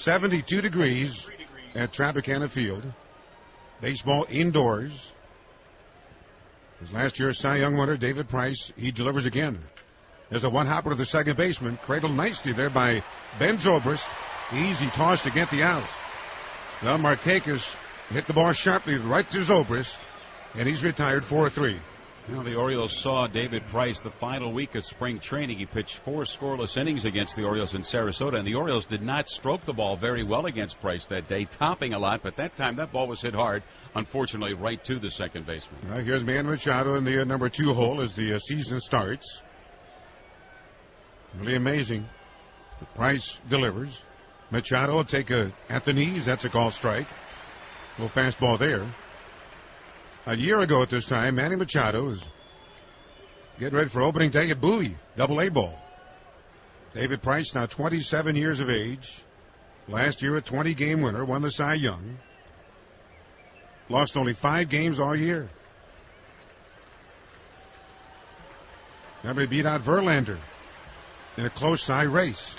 72 degrees at Tropicana Field. Baseball indoors. His last year's Cy Young winner, David Price, he delivers again. There's a one-hopper to the second baseman. Cradled nicely there by Ben Zobrist. Easy toss to get the out. Well, Markakis hit the ball sharply right to Zobrist, and he's retired 4-3. Well, the Orioles saw David Price the final week of spring training. He pitched 4 scoreless innings against the Orioles in Sarasota, and the Orioles did not stroke the ball very well against Price that day, topping a lot, but that time that ball was hit hard, unfortunately, right to the second baseman. Well, here's Manny Machado in the number 2 hole as the season starts. Really amazing. Price delivers. Machado will take at the knees. That's a call strike. A little fastball there. A year ago at this time, Manny Machado was getting ready for opening day at Bowie, Double-A ball. David Price, now 27 years of age. Last year a 20-game winner, won the Cy Young. Lost only 5 games all year. Remember, he beat out Verlander in a close Cy race.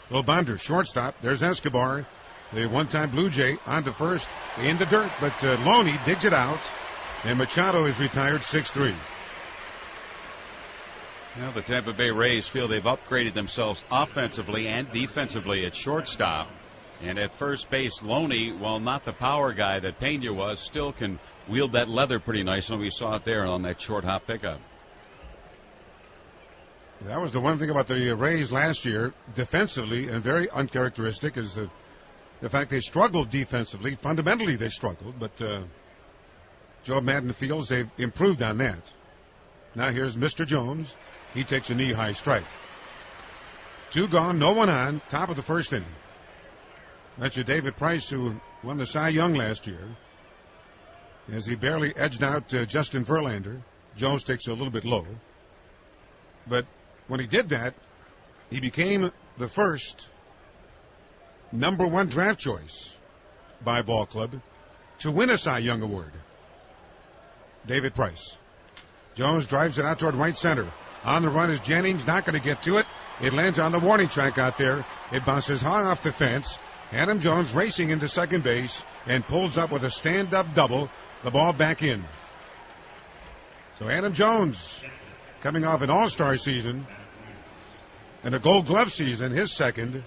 Lobonder, shortstop. There's Escobar, the one-time Blue Jay, on to first in the dirt, but Loney digs it out. And Machado is retired 6-3. Now the Tampa Bay Rays feel they've upgraded themselves offensively and defensively at shortstop. And at first base, Loney, while not the power guy that Pena was, still can wield that leather pretty nice. And we saw it there on that short hop pickup. That was the one thing about the Rays last year, defensively, and very uncharacteristic, is the fact they struggled defensively. Fundamentally, they struggled, but Joe Madden feels they've improved on that. Now here's Mr. Jones. He takes a knee-high strike. 2 gone, no one on, top of the first inning. That's your David Price, who won the Cy Young last year, as he barely edged out Justin Verlander. Jones takes a little bit low. But when he did that, he became the first number 1 draft choice by ball club to win a Cy Young award. David Price. Jones drives it out toward right center. On the run is Jennings, not going to get to it. It lands on the warning track out there. It bounces high off the fence. Adam Jones racing into second base and pulls up with a stand-up double. The ball back in. So Adam Jones, coming off an all-star season and a Gold Glove season, his second,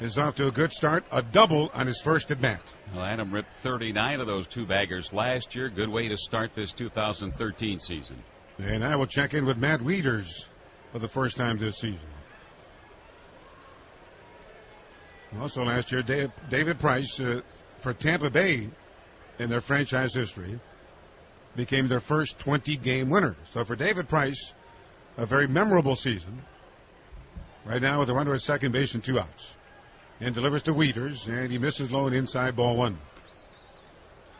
is off to a good start. A double on his first at bat. Well, Adam ripped 39 of those 2-baggers last year. Good way to start this 2013 season. And I will check in with Matt Wieters for the first time this season. Also last year, David Price, for Tampa Bay in their franchise history, became their first 20-game winner. So for David Price, a very memorable season. Right now with a runner at second base and 2 outs. And delivers to Wieters, and he misses low and inside, ball 1.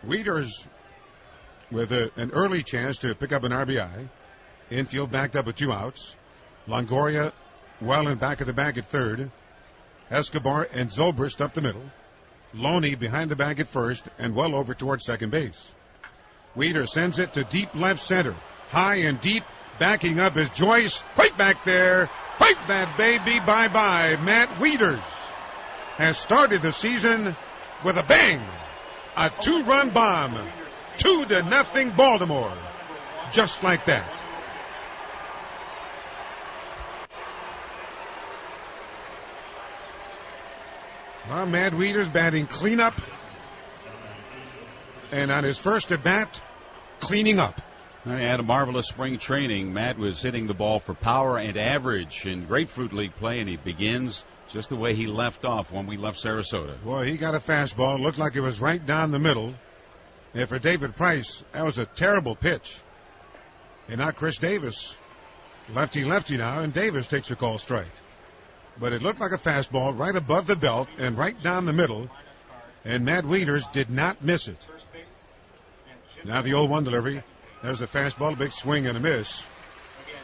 Wieters with an early chance to pick up an RBI. Infield backed up with 2 outs. Longoria well in back of the bag at third. Escobar and Zobrist up the middle. Loney behind the bag at first and well over towards second base. Wieters sends it to deep left center. High and deep, backing up is Joyce. Right back there. Pipe that baby bye-bye. Matt Wieters has started the season with a bang. A 2-run bomb. 2-0 Baltimore. Just like that. Well, Matt Wieters batting cleanup. And on his first at bat, cleaning up. He had a marvelous spring training. Matt was hitting the ball for power and average in Grapefruit League play, and he begins just the way he left off when we left Sarasota. Boy, he got a fastball. It looked like it was right down the middle. And for David Price, that was a terrible pitch. And now Chris Davis, lefty-lefty now, and Davis takes a call strike. But it looked like a fastball right above the belt and right down the middle. And Matt Wieters did not miss it. Now the 0-1 delivery. There's a fastball, a big swing and a miss.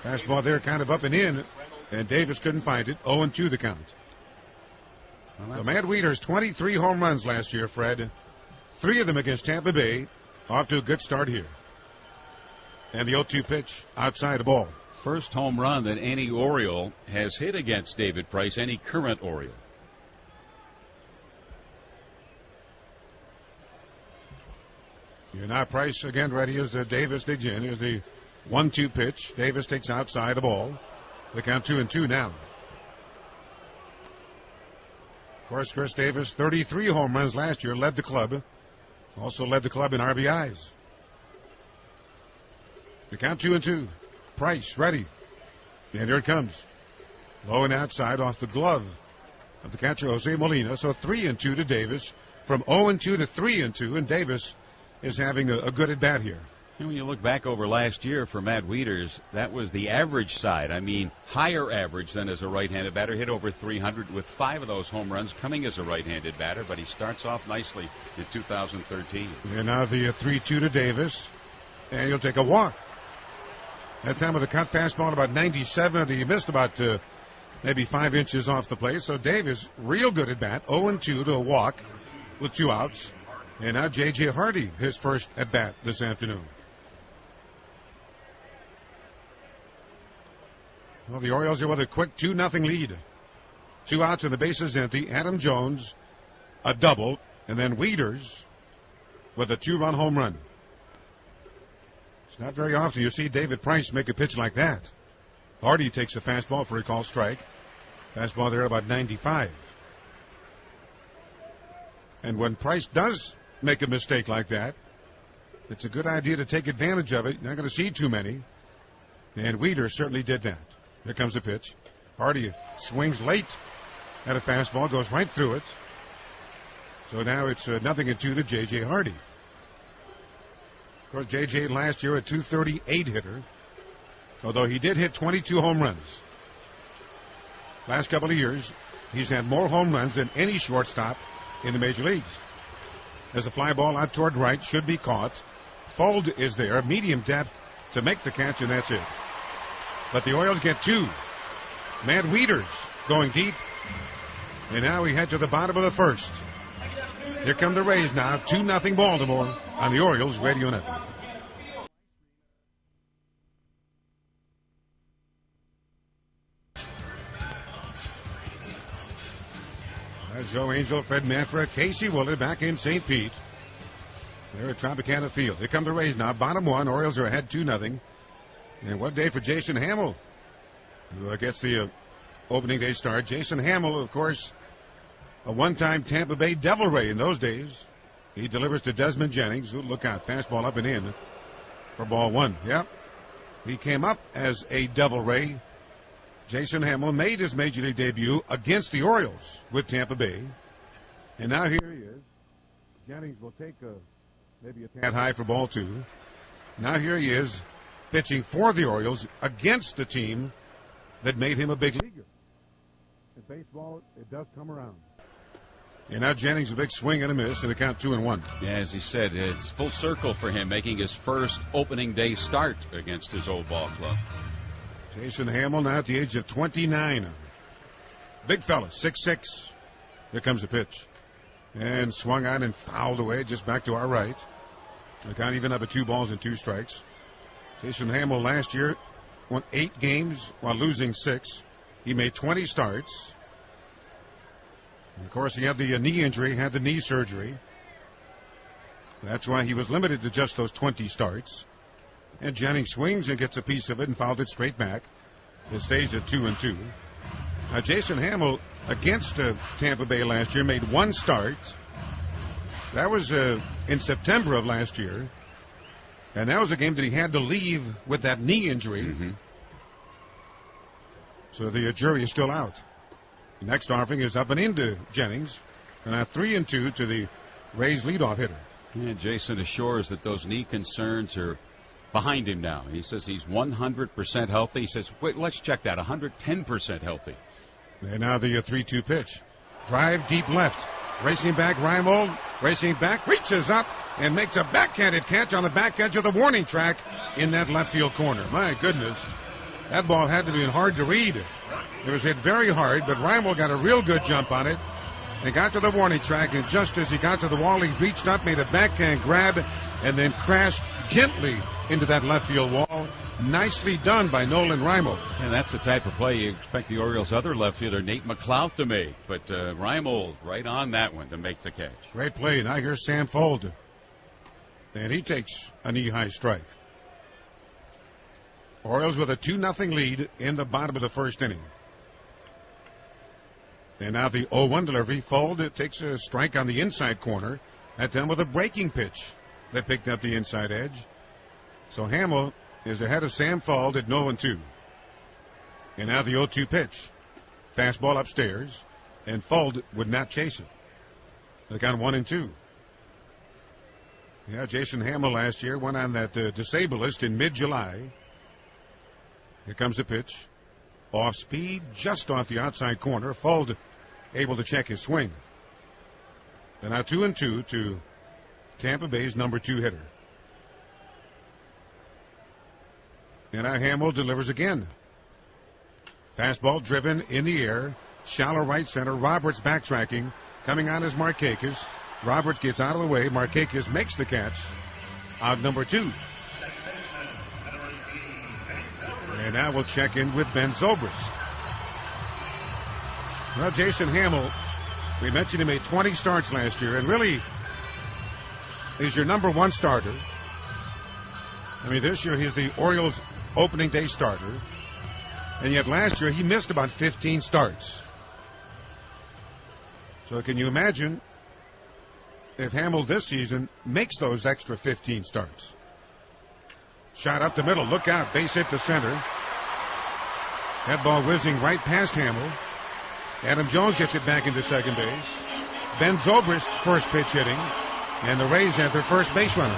Fastball there kind of up and in, and Davis couldn't find it. 0-2 the count. Well, Matt Wieters, 23 home runs last year, Fred. 3 of them against Tampa Bay. Off to a good start here. And the 0-2 pitch outside the ball. First home run that any Oriole has hit against David Price, any current Oriole. You're now Price again ready as Davis digs in. Here's the 1-2 pitch. Davis takes outside the ball. The count 2-2 now. Of course, Chris Davis, 33 home runs last year, led the club. Also led the club in RBIs. The count 2-2. Price ready. And here it comes. Low and outside off the glove of the catcher, Jose Molina. So 3-2 to Davis. From 0-2 to 3-2, and Davis is having a good at bat here. And when you look back over last year for Matt Wieters, that was the average side. I mean, higher average than as a right-handed batter. Hit over 300 with 5 of those home runs coming as a right-handed batter. But he starts off nicely in 2013. And now the 3-2 to Davis, and he'll take a walk. That time with a cut fastball about 97. He missed about maybe 5 inches off the plate. So Davis, real good at bat, 0-2 to a walk with 2 outs. And now J.J. Hardy, his first at bat this afternoon. Well, the Orioles are with a quick 2-0 lead. 2 outs and the bases empty. Adam Jones, a double, and then Wieters with a 2-run home run. It's not very often you see David Price make a pitch like that. Hardy takes a fastball for a called strike. Fastball there about 95. And when Price does make a mistake like that, it's a good idea to take advantage of it. You're not going to see too many. And Wieters certainly did that. Here comes the pitch. Hardy swings late at a fastball, goes right through it. So now it's 0-2 to J.J. Hardy. Of course, J.J. last year a .238 hitter, although he did hit 22 home runs. Last couple of years, he's had more home runs than any shortstop in the major leagues. As a fly ball out toward right, should be caught. Fold is there, medium depth to make the catch, and that's it. But the Orioles get 2. Matt Wieters going deep. And now we head to the bottom of the first. Here come the Rays now, 2-0 Baltimore on the Orioles Radio Network. Joe Angel, Fred Manfred, Casey Willard back in St. Pete. They're at Tropicana Field. Here come the Rays now. Bottom 1. Orioles are ahead 2-0. And what day for Jason Hamill, who gets the opening day start. Jason Hamill, of course, a one-time Tampa Bay Devil Ray in those days. He delivers to Desmond Jennings. Ooh, look out. Fastball up and in for ball 1. Yep. He came up as a Devil Ray. Jason Hamill made his major league debut against the Orioles with Tampa Bay. And now here he is. Jennings will take maybe a tad high for ball 2. Now here he is pitching for the Orioles against the team that made him a big leaguer. In baseball, it does come around. And now Jennings, a big swing and a miss, and the count 2-1. Yeah, as he said, it's full circle for him, making his first opening day start against his old ball club. Jason Hamill now at the age of 29. Big fella, 6'6". Here comes the pitch. And swung on and fouled away just back to our right. The count even up at 2 balls and 2 strikes. Jason Hamill last year won 8 games while losing 6. He made 20 starts. And of course, he had the knee injury, had the knee surgery. That's why he was limited to just those 20 starts. And Jennings swings and gets a piece of it and fouled it straight back. It stays at 2-2. Now, Jason Hamill against Tampa Bay last year made 1 start. That was in September of last year. And that was a game that he had to leave with that knee injury. Mm-hmm. So the jury is still out. The next offering is up and into Jennings. And now 3-2 to the Rays leadoff hitter. Yeah, Jason assures that those knee concerns are behind him now. He says he's 100% healthy. He says, wait, let's check that, 110% healthy. And now the 3-2 pitch. Drive deep left. Racing back, Reimold. Racing back, reaches up and makes a backhanded catch on the back edge of the warning track in that left field corner. My goodness, that ball had to be hard to read. It was hit very hard, but Reimold got a real good jump on it. He got to the warning track, and just as he got to the wall, he reached up, made a backhand grab, and then crashed gently into that left field wall. Nicely done by Nolan Reimold. And that's the type of play you expect the Orioles' other left fielder, Nate McLeod, to make. But Reimold right on that one to make the catch. Great play. Now here's Sam Fold. And he takes a knee-high strike. Orioles with a 2-0 lead in the bottom of the first inning. And now the 0-1 delivery. Fuld takes a strike on the inside corner. That time with a breaking pitch that picked up the inside edge. So Hamill is ahead of Sam Fuld at 0-2. And now the 0-2 pitch. Fastball upstairs. And Fuld would not chase it. They got 1-2. Yeah, Jason Hamill last year went on that disabled list in mid-July. Here comes the pitch. Off speed, just off the outside corner. Fuld able to check his swing. And now 2-2 to Tampa Bay's number 2 hitter. And now Hamill delivers again. Fastball driven in the air. Shallow right center. Roberts backtracking. Coming on is Markakis. Roberts gets out of the way. Markakis makes the catch. Out number 2. And now we'll check in with Ben Zobrist. Well, Jason Hamill, we mentioned he made 20 starts last year and really is your number 1 starter. I mean, this year he's the Orioles opening day starter. And yet last year he missed about 15 starts. So can you imagine if Hamill this season makes those extra 15 starts? Shot up the middle. Look out. Base hit to center. That ball whizzing right past Hamill. Adam Jones gets it back into second base. Ben Zobrist first pitch hitting. And the Rays have their first base runner.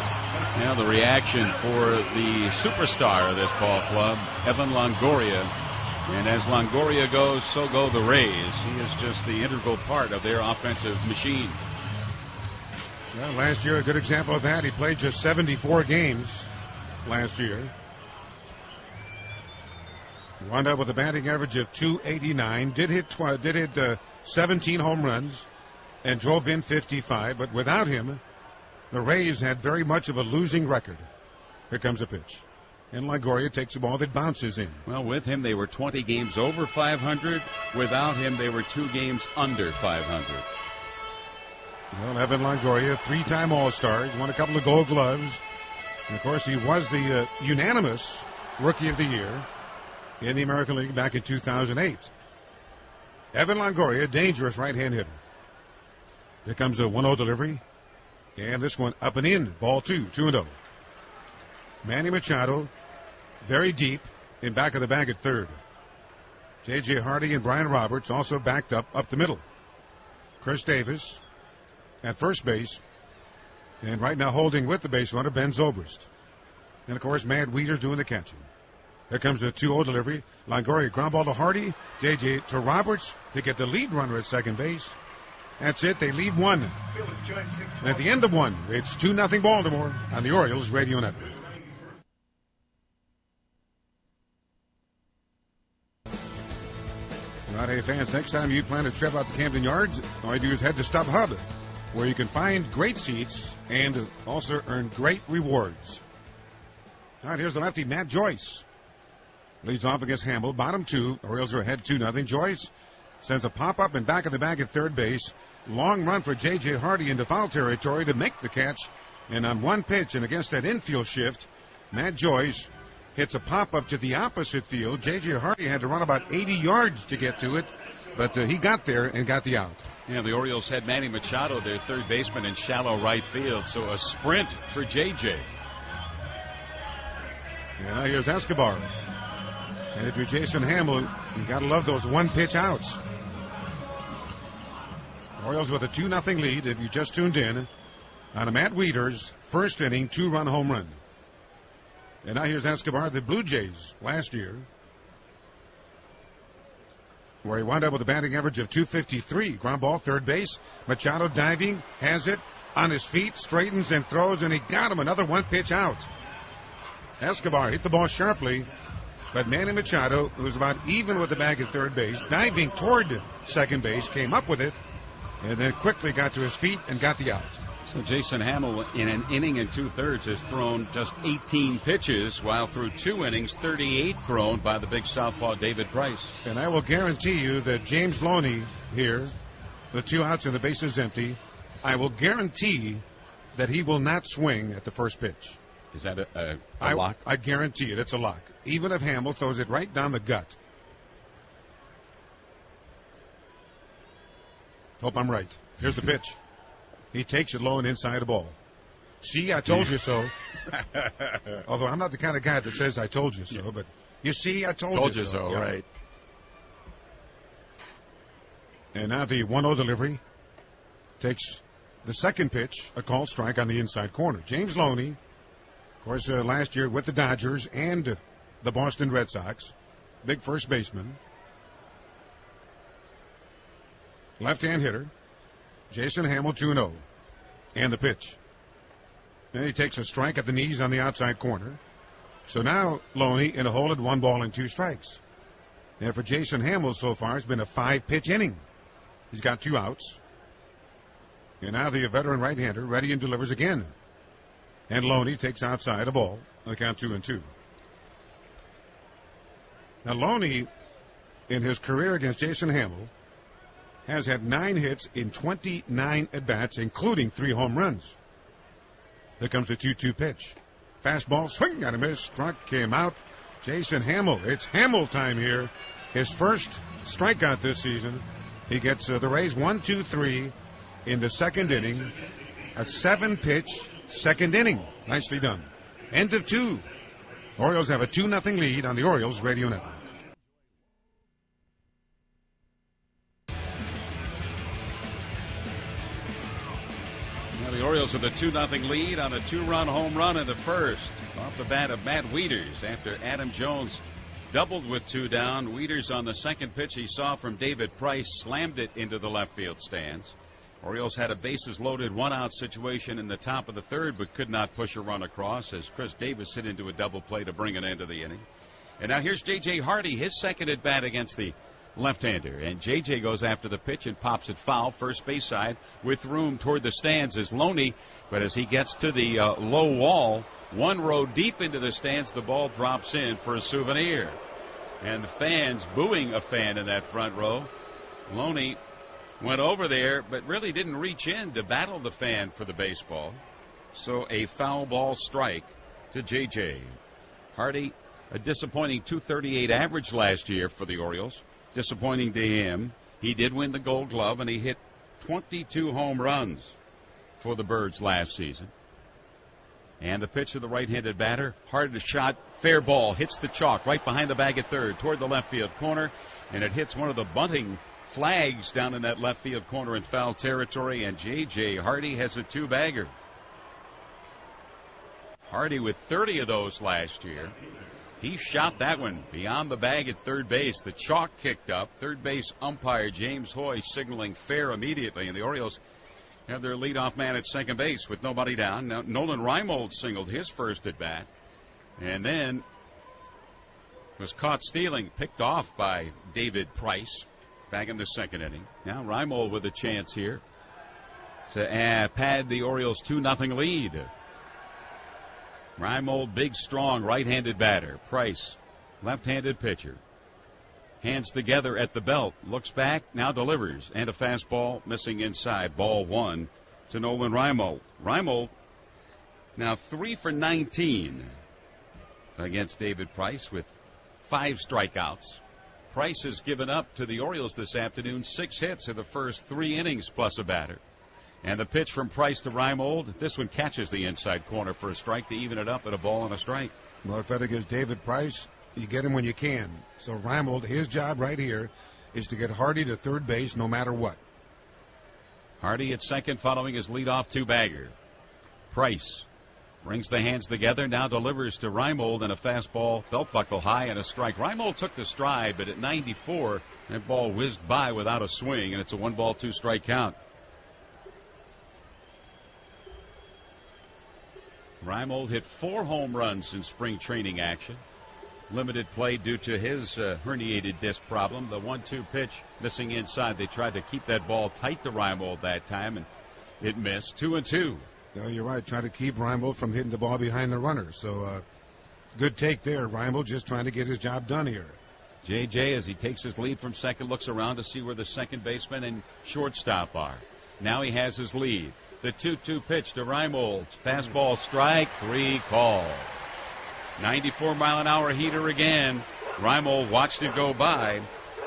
Now the reaction for the superstar of this ball club, Evan Longoria. And as Longoria goes, so go the Rays. He is just the integral part of their offensive machine. Well, last year, a good example of that. He played just 74 games last year. Wound up with a batting average of .289. Did hit 17 home runs and drove in 55. But without him, the Rays had very much of a losing record. Here comes a pitch. And Longoria takes a ball that bounces in. Well, with him, they were 20 games over 500. Without him, they were 2 games under 500. Well, Evan Longoria, 3-time All-Star. He's won a couple of Gold Gloves. And, of course, he was the unanimous Rookie of the Year in the American League back in 2008. Evan Longoria, dangerous right-hand hitter. Here comes a 1-0 delivery. And this one up and in. Ball 2, 2-0. Manny Machado, very deep, in back of the bag at third. J.J. Hardy and Brian Roberts also backed up the middle. Chris Davis at first base. And right now holding with the base runner, Ben Zobrist. And, of course, Mad Weeder's doing the catching. Here comes a 2-0 delivery. Longoria ground ball to Hardy. J.J. to Roberts to get the lead runner at second base. That's it. They lead 1. And at the end of 1, it's 2-0 Baltimore on the Orioles Radio Network. All right, hey fans, next time you plan a trip out to Camden Yards, all you do is head to StubHub, where you can find great seats and also earn great rewards. All right, here's the lefty, Matt Joyce. Leads off against Hamill. Bottom 2. Orioles are ahead 2-0. Joyce sends a pop-up and back of the bag at third base. Long run for J.J. Hardy into foul territory to make the catch. And on one pitch and against that infield shift, Matt Joyce hits a pop-up to the opposite field. J.J. Hardy had to run about 80 yards to get to it, but he got there and got the out. Yeah, the Orioles had Manny Machado, their third baseman, in shallow right field, so a sprint for J.J. Yeah, here's Escobar. And if you're Jason Hamill, you got to love those one-pitch outs. Orioles with a 2-0 lead, if you just tuned in, on a Matt Weeder's first inning 2-run home run. And now here's Escobar, the Blue Jays last year, where he wound up with a batting average of .253. Ground ball, third base. Machado diving, has it, on his feet, straightens and throws, and he got him another one-pitch out. Escobar hit the ball sharply, but Manny Machado, who was about even with the bag at third base, diving toward second base, came up with it, and then quickly got to his feet and got the out. So Jason Hamill, in an inning and 2/3, has thrown just 18 pitches, while through 2 innings, 38 thrown by the big southpaw David Price. And I will guarantee you that James Loney here, the 2 outs and the bases empty, I will guarantee that he will not swing at the first pitch. Is that a lock? I guarantee it. It's a lock. Even if Hamill throws it right down the gut. Hope I'm right. Here's the pitch. He takes it low and inside the ball. See, I told you so. Although I'm not the kind of guy that says I told you so, but you see, I told you so. Yeah. Right. And now the 1-0 delivery takes the second pitch, a called strike on the inside corner. James Loney, of course, last year with the Dodgers and the Boston Red Sox, big first baseman. Left-hand hitter, Jason Hamill, 2-0. And the pitch. And he takes a strike at the knees on the outside corner. So now Loney in a hole at 1-2 strikes. And for Jason Hamill so far, it's been a 5-pitch inning. He's got 2 outs. And now the veteran right-hander ready and delivers again. And Loney takes outside a ball on the count 2-2. Now Loney, in his career against Jason Hamill, has had 9 hits in 29 at-bats, including 3 home runs. Here comes the 2-2 pitch. Fastball, swing and a miss, struck, came out. Jason Hamill, it's Hamill time here. His first strikeout this season. He gets the Rays 1-2-3 in the second inning. A 7-pitch second inning. Nicely done. End of 2. Orioles have a 2-0 lead on the Orioles radio network. The Orioles with a 2-0 lead on a 2-run home run in the first. Off the bat of Matt Wieters after Adam Jones doubled with 2 down. Wieters on the second pitch he saw from David Price slammed it into the left field stands. Orioles had a bases loaded 1-out situation in the top of the third, but could not push a run across as Chris Davis hit into a double play to bring an end to the inning. And now here's J.J. Hardy, his second at bat against the left-hander, and J.J. goes after the pitch and pops it foul first base side with room toward the stands is Loney, but as he gets to the low wall 1 row deep into the stands, the ball drops in for a souvenir, and the fans booing a fan in that front row. Loney went over there but really didn't reach in to battle the fan for the baseball, so a foul ball strike to J.J. Hardy, a disappointing .238 average last year for the Orioles. Disappointing to him. He did win the Gold Glove, and he hit 22 home runs for the Birds last season. And the pitch to the right-handed batter. Hard shot, fair ball, hits the chalk right behind the bag at third toward the left field corner, and it hits one of the bunting flags down in that left field corner in foul territory, and J.J. Hardy has a 2-bagger. Hardy with 30 of those last year. He shot that one beyond the bag at third base. The chalk kicked up. Third base umpire James Hoy signaling fair immediately, and the Orioles have their leadoff man at second base with nobody down. Now Nolan Reimold singled his first at bat, and then was caught stealing, picked off by David Price back in the second inning. Now Reimold with a chance here to pad the Orioles 2-0 lead. Reimold, big, strong, right-handed batter. Price, left-handed pitcher. Hands together at the belt. Looks back, now delivers. And a fastball missing inside. Ball 1 to Nolan Reimold. Reimold now 3 for 19 against David Price with 5 strikeouts. Price has given up to the Orioles this afternoon 6 hits in the first 3 innings plus a batter. And the pitch from Price to Reimold, this one catches the inside corner for a strike to even it up at a ball and a strike. Well, if that against David Price, you get him when you can. So Reimold, his job right here is to get Hardy to third base no matter what. Hardy at second following his leadoff 2-bagger. Price brings the hands together, now delivers to Reimold and a fastball, belt buckle high and a strike. Reimold took the stride, but at 94, that ball whizzed by without a swing, and it's a 1-2-strike count. Reimold hit 4 home runs in spring training action. Limited play due to his herniated disc problem. The 1-2 pitch missing inside. They tried to keep that ball tight to Reimold that time, and it missed. 2-2. No, you're right. Trying to keep Reimold from hitting the ball behind the runner. So good take there. Reimold just trying to get his job done here. J.J., as he takes his lead from second, looks around to see where the second baseman and shortstop are. Now he has his lead. The 2-2 pitch to Reimold. Fastball strike, 3 call. 94-mile-an-hour heater again. Reimold watched it go by.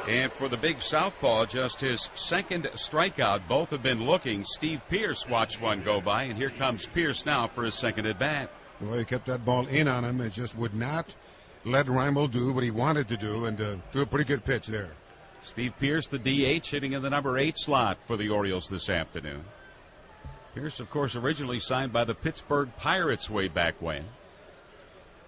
And for the big southpaw, just his second strikeout. Both have been looking. Steve Pearce watched one go by, and here comes Pearce now for his second at bat. Well, he kept that ball in on him. It just would not let Reimold do what he wanted to do, and threw a pretty good pitch there. Steve Pearce, the DH, hitting in the number 8 slot for the Orioles this afternoon. Pearce, of course, originally signed by the Pittsburgh Pirates way back when.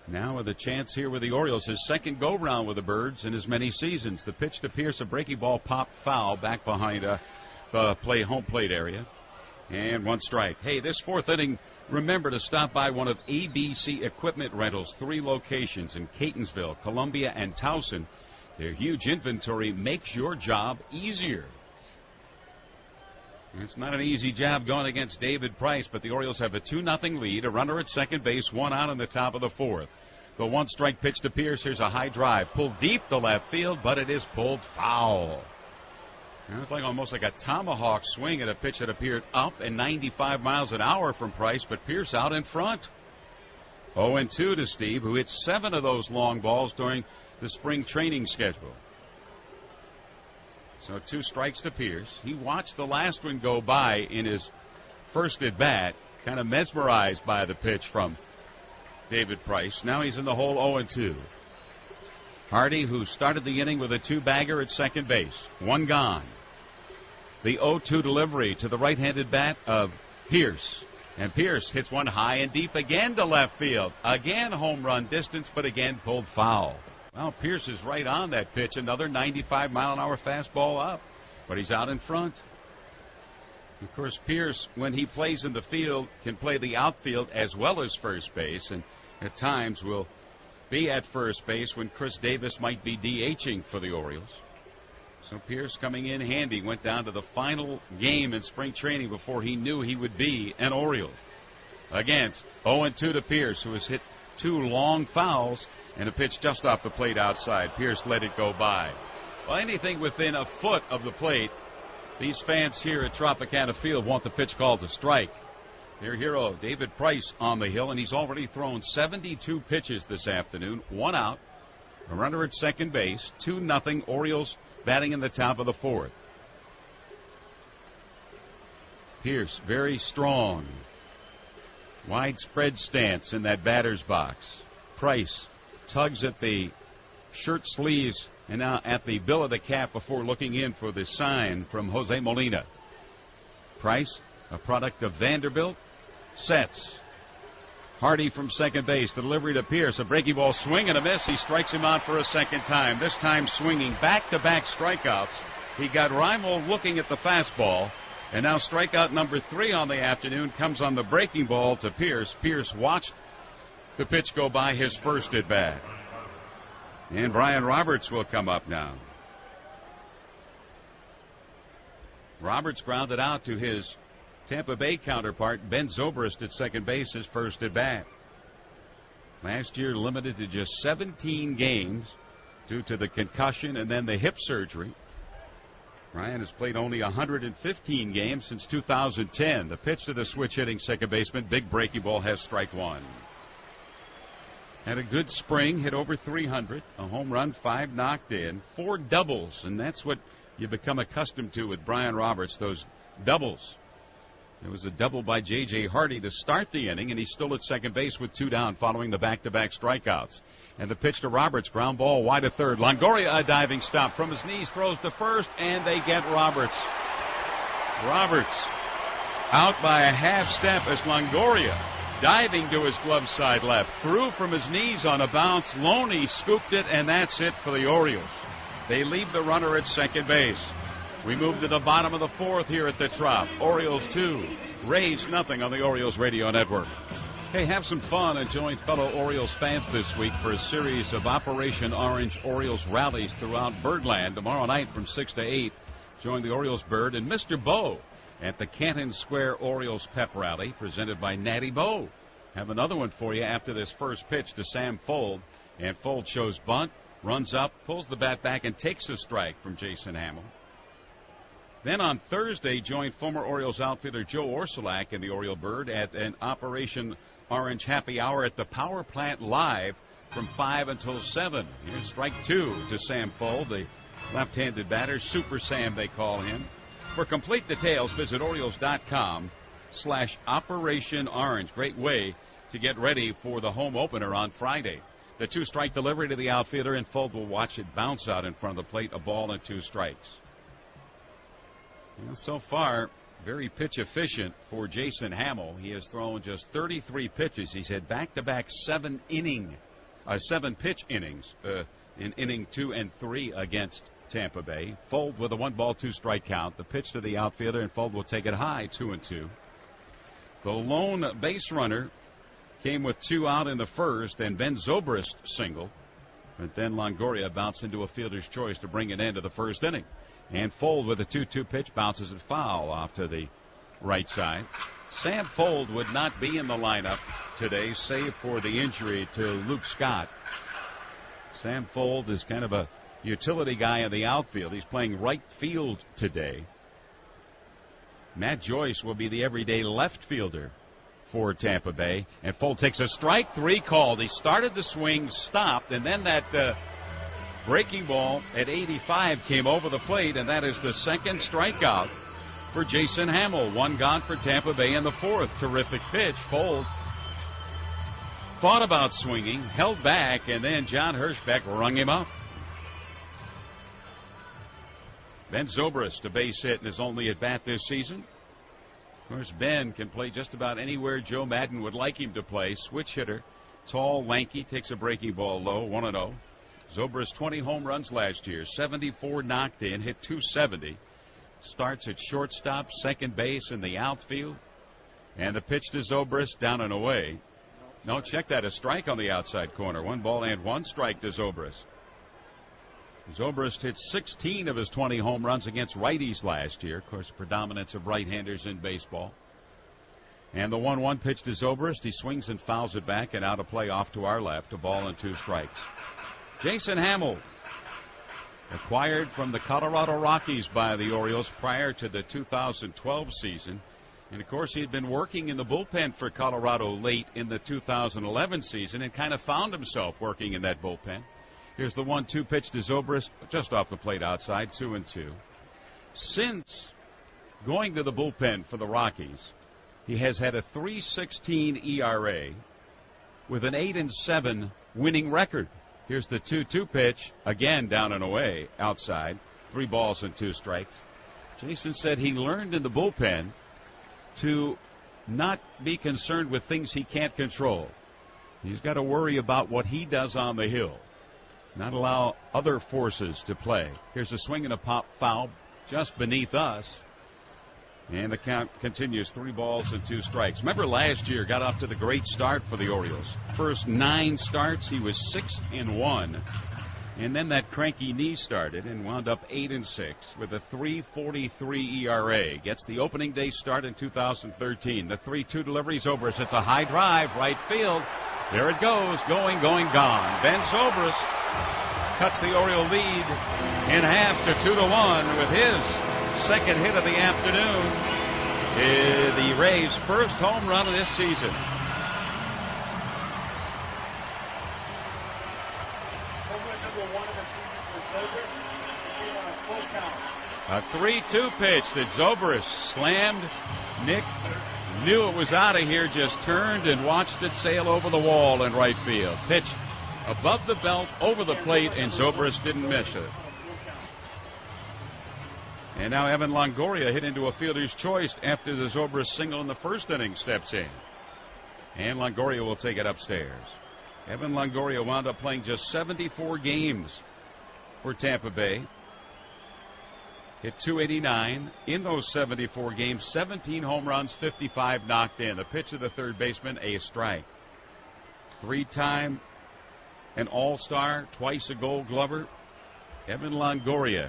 Now with a chance here with the Orioles, his second go-round with the Birds in as many seasons. The pitch to Pearce, a breaking ball popped foul back behind the home plate area. And 1 strike. Hey, this 4th inning, remember to stop by one of ABC Equipment Rentals' 3 locations in Catonsville, Columbia, and Towson. Their huge inventory makes your job easier. It's not an easy job going against David Price, but the Orioles have a 2-0 lead, a runner at second base, 1 out in the top of the 4th. The 1-strike pitch to Pearce. Here's a high drive, pulled deep to left field, but it is pulled foul. It was almost like a tomahawk swing at a pitch that appeared up and 95 miles an hour from Price, but Pearce out in front. 0-2 to Steve, who hit 7 of those long balls during the spring training schedule. So 2 strikes to Pearce. He watched the last one go by in his first at bat, kind of mesmerized by the pitch from David Price. Now he's in the hole 0-2. Hardy, who started the inning with a 2-bagger at second base. 1 gone. The 0-2 delivery to the right-handed bat of Pearce. And Pearce hits one high and deep again to left field. Again home run distance, but again pulled foul. Well, Pearce is right on that pitch. Another 95-mile-an-hour fastball up. But he's out in front. Of course, Pearce, when he plays in the field, can play the outfield as well as first base. And at times will be at first base when Chris Davis might be DHing for the Orioles. So Pearce coming in handy. Went down to the final game in spring training before he knew he would be an Oriole. Against 0-2 to Pearce, who has hit 2 long fouls and a pitch just off the plate outside. Pearce let it go by. Well, anything within a foot of the plate, these fans here at Tropicana Field want the pitch called a strike. Their hero, David Price, on the hill, and he's already thrown 72 pitches this afternoon. 1 out, a runner at second base, 2-0 Orioles batting in the top of the 4th. Pearce, very strong. Widespread stance in that batter's box. Price tugs at the shirt sleeves and now at the bill of the cap before looking in for the sign from Jose Molina. Price, a product of Vanderbilt, sets. Hardy from second base. The delivery to Pearce. A breaking ball swing and a miss. He strikes him out for a second time. This time swinging back-to-back strikeouts. He got Reimold looking at the fastball. And now strikeout number 3 on the afternoon comes on the breaking ball to Pearce. Pearce watched the pitch go by, his first at bat. And Brian Roberts will come up now. Roberts grounded out to his Tampa Bay counterpart, Ben Zobrist, at second base, his first at bat. Last year limited to just 17 games due to the concussion and then the hip surgery. Ryan has played only 115 games since 2010. The pitch to the switch-hitting second baseman, big breaking ball, has strike 1. Had a good spring, hit over 300, a home run, 5 knocked in, 4 doubles, and that's what you become accustomed to with Brian Roberts, those doubles. There was a double by J.J. Hardy to start the inning, and he's still at second base with 2 down following the back-to-back strikeouts. And the pitch to Roberts, ground ball wide to third. Longoria, a diving stop from his knees, throws to first, and they get Roberts. Roberts out by a half step as Longoria, diving to his glove side left, threw from his knees on a bounce. Loney scooped it, and that's it for the Orioles. They leave the runner at second base. We move to the bottom of the 4th here at the Trop. Orioles 2, Rays nothing on the Orioles Radio Network. Hey, have some fun and join fellow Orioles fans this week for a series of Operation Orange Orioles rallies throughout Birdland. Tomorrow night from 6 to 8, join the Orioles Bird and Mr. Bo at the Canton Square Orioles Pep Rally presented by Natty Bo. Have another one for you after this first pitch to Sam Fold. And Fold shows bunt, runs up, pulls the bat back, and takes a strike from Jason Hamill. Then on Thursday, joined former Orioles outfielder Joe Orsulak and the Oriole Bird at an Operation Orange Happy Hour at the Power Plant Live from 5 until 7. Here's strike 2 to Sam Fuld, the left-handed batter, Super Sam they call him. For complete details, visit Orioles.com/Operation Orange. Great way to get ready for the home opener on Friday. The 2-strike delivery to the outfielder, and Fuld will watch it bounce out in front of the plate. A ball and 2 strikes. Well, so far, very pitch efficient for Jason Hamill. He has thrown just 33 pitches. He's had back-to-back 7-pitch innings in inning 2 and 3 against Tampa Bay. Fuld with a 1-ball, 2-strike count. The pitch to the outfielder, and Fuld will take it high, 2-2. The lone base runner came with 2 out in the first, and Ben Zobrist singled. But then Longoria bounced into a fielder's choice to bring it into the first inning. And Fuld with a 2-2 pitch bounces it foul off to the right side. Sam Fuld would not be in the lineup today, save for the injury to Luke Scott. Sam Fuld is kind of a utility guy in the outfield. He's playing right field today. Matt Joyce will be the everyday left fielder for Tampa Bay. And Fuld takes a strike 3 called. He started the swing, stopped, and then that breaking ball at 85 came over the plate, and that is the second strikeout for Jason Hamill. 1 gone for Tampa Bay in the 4th. Terrific pitch. Fuld thought about swinging, held back, and then John Hirschbeck rung him up. Ben Zobrist, a base hit in his only at bat this season. Of course, Ben can play just about anywhere Joe Madden would like him to play. Switch hitter, tall, lanky, takes a breaking ball low, 1-0. Zobrist 20 home runs last year, 74 knocked in, hit .270. Starts at shortstop, second base, in the outfield. And the pitch to Zobrist, down and away. No, check that, a strike on the outside corner. 1 ball and 1 strike to Zobrist. Zobrist hit 16 of his 20 home runs against righties last year. Of course, predominance of right-handers in baseball. And the 1-1 pitch to Zobrist. He swings and fouls it back and out of play off to our left. A ball and 2 strikes. Jason Hamill, acquired from the Colorado Rockies by the Orioles prior to the 2012 season. And, of course, he had been working in the bullpen for Colorado late in the 2011 season and kind of found himself working in that bullpen. Here's the 1-2 pitch to Zobrist, just off the plate outside, 2-2. Since going to the bullpen for the Rockies, he has had a .316 ERA with an 8-7 winning record. Here's the 2-2 pitch, again down and away, outside, 3 balls and 2 strikes. Jason said he learned in the bullpen to not be concerned with things he can't control. He's got to worry about what he does on the hill, not allow other forces to play. Here's a swing and a pop foul just beneath us. And the count continues, 3 balls and 2 strikes. Remember last year, got off to the great start for the Orioles. First 9 starts, he was 6-1. And then that cranky knee started and wound up 8-6 with a .343 ERA. Gets the opening day start in 2013. The 3-2 delivery's over. It's a high drive, right field. There it goes, going, gone. Ben Zobrist cuts the Oriole lead in half to 2-1 with his second hit of the afternoon. The Rays' first home run of this season. A 3-2 pitch that Zobrist slammed. Nick knew it was out of here, just turned and watched it sail over the wall in right field. Pitch above the belt, over the plate, and Zobrist didn't miss it. And now Evan Longoria hit into a fielder's choice after the Zobrist single in the first inning steps in. And Longoria will take it upstairs. Evan Longoria wound up playing just 74 games for Tampa Bay. Hit .289 in those 74 games, 17 home runs, 55 knocked in. The pitch of the third baseman, a strike. 3-time an All-Star, twice a Gold Glover, Evan Longoria.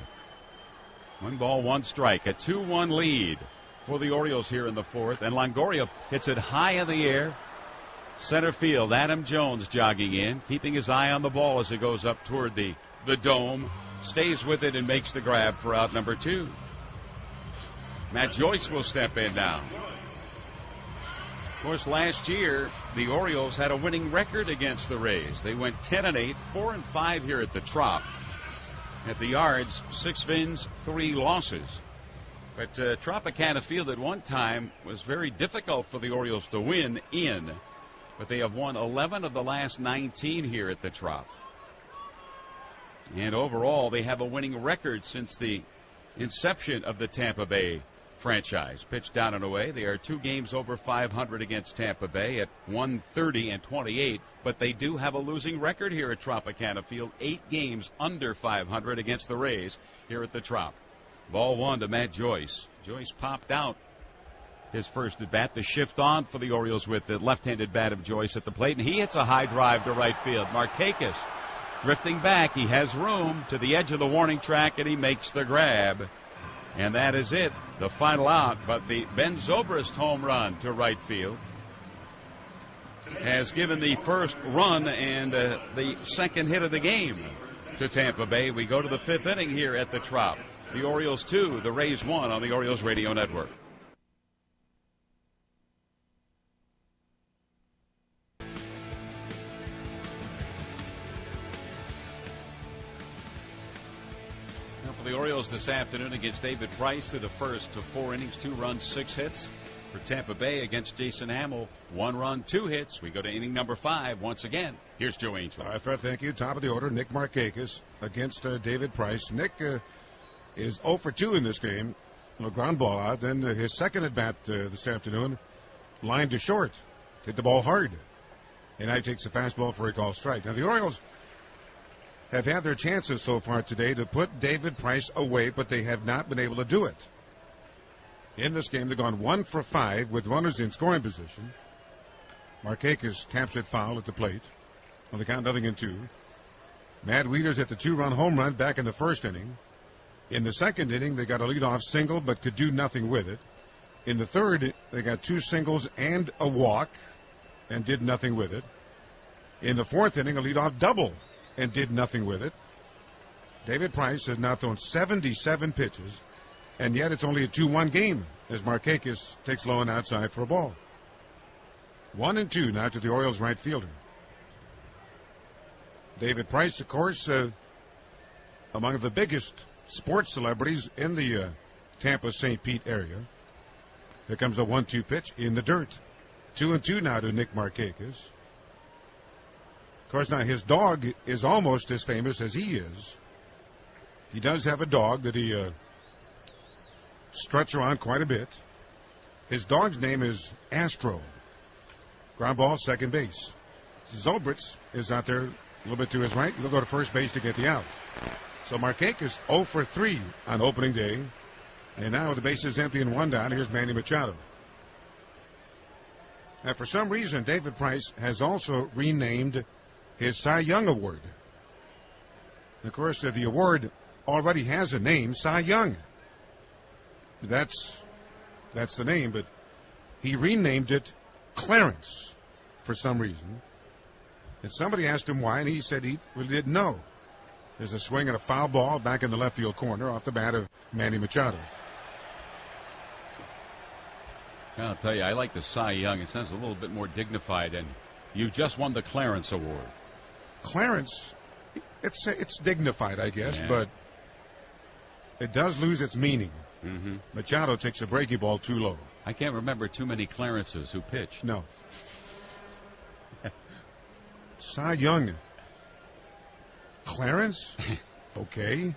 1 ball, 1 strike. A 2-1 lead for the Orioles here in the 4th. And Longoria hits it high in the air. Center field, Adam Jones jogging in, keeping his eye on the ball as it goes up toward the dome. Stays with it and makes the grab for out number 2. Matt Joyce will step in now. Of course, last year, the Orioles had a winning record against the Rays. They went 10-8, 4-5 here at the Trop. At the Yards, 6 wins, 3 losses. But Tropicana Field at one time was very difficult for the Orioles to win in. But they have won 11 of the last 19 here at the Trop. And overall, they have a winning record since the inception of the Tampa Bay franchise. Pitched down and away, they are 2 games over 500 against Tampa Bay at 130-28. But they do have a losing record here at Tropicana Field. 8 games under 500 against the Rays here at the Trop. Ball 1 to Matt Joyce. Joyce popped out his first at bat. The shift on for the Orioles with the left-handed bat of Joyce at the plate, and he hits a high drive to right field. Markakis drifting back. He has room to the edge of the warning track, and he makes the grab. And that is it, the final out. But the Ben Zobrist home run to right field has given the first run and the second hit of the game to Tampa Bay. We go to the 5th inning here at the Trop. The Orioles 2, the Rays 1 on the Orioles Radio Network. Now for the Orioles this afternoon against David Price through the first of 4 innings, 2 runs, 6 hits. For Tampa Bay against Jason Hamill, 1 run, 2 hits. We go to inning number 5 once again. Here's Joe Angel. All right, Fred, thank you. Top of the order, Nick Markakis against David Price. Nick is 0 for 2 in this game. A ground ball out. Then his second at bat this afternoon, line to short. Hit the ball hard. And now he takes a fastball for a called strike. Now the Orioles have had their chances so far today to put David Price away, but they have not been able to do it. In this game, they've gone 1 for 5 with runners in scoring position. Markakis taps it foul at the plate. On the count, 0-2. Matt Wieters hit the 2-run home run back in the first inning. In the second inning, they got a leadoff single but could do nothing with it. In the third, they got 2 singles and a walk and did nothing with it. In the fourth inning, a leadoff double and did nothing with it. David Price has now thrown 77 pitches, and yet it's only a 2-1 game as Markakis takes low and outside for a ball. 1-2 now to the Orioles right fielder. David Price, of course, among the biggest sports celebrities in the Tampa St. Pete area. Here comes a 1-2 pitch in the dirt. 2-2 now to Nick Markakis. Of course, now his dog is almost as famous as he is. He does have a dog that he struts around quite a bit. His dog's name is Astro. Ground ball, second base. Zobrist is out there a little bit to his right. He'll go to first base to get the out. So Markakis 0 for 3 on opening day. And now with the bases empty and 1 down, here's Manny Machado. Now, for some reason, David Price has also renamed his Cy Young Award. Of course, the award already has a name, Cy Young. That's the name, but he renamed it Clarence for some reason. And somebody asked him why, and he said he really didn't know. There's a swing and a foul ball back in the left field corner off the bat of Manny Machado. I'll tell you, I like the Cy Young. It sounds a little bit more dignified, and you just won the Clarence Award. Clarence, it's dignified, I guess, Yeah. but it does lose its meaning. Mm-hmm. Machado takes a breaking ball too low. I can't remember too many Clarences who pitched. No. Cy Young. Clarence? Okay.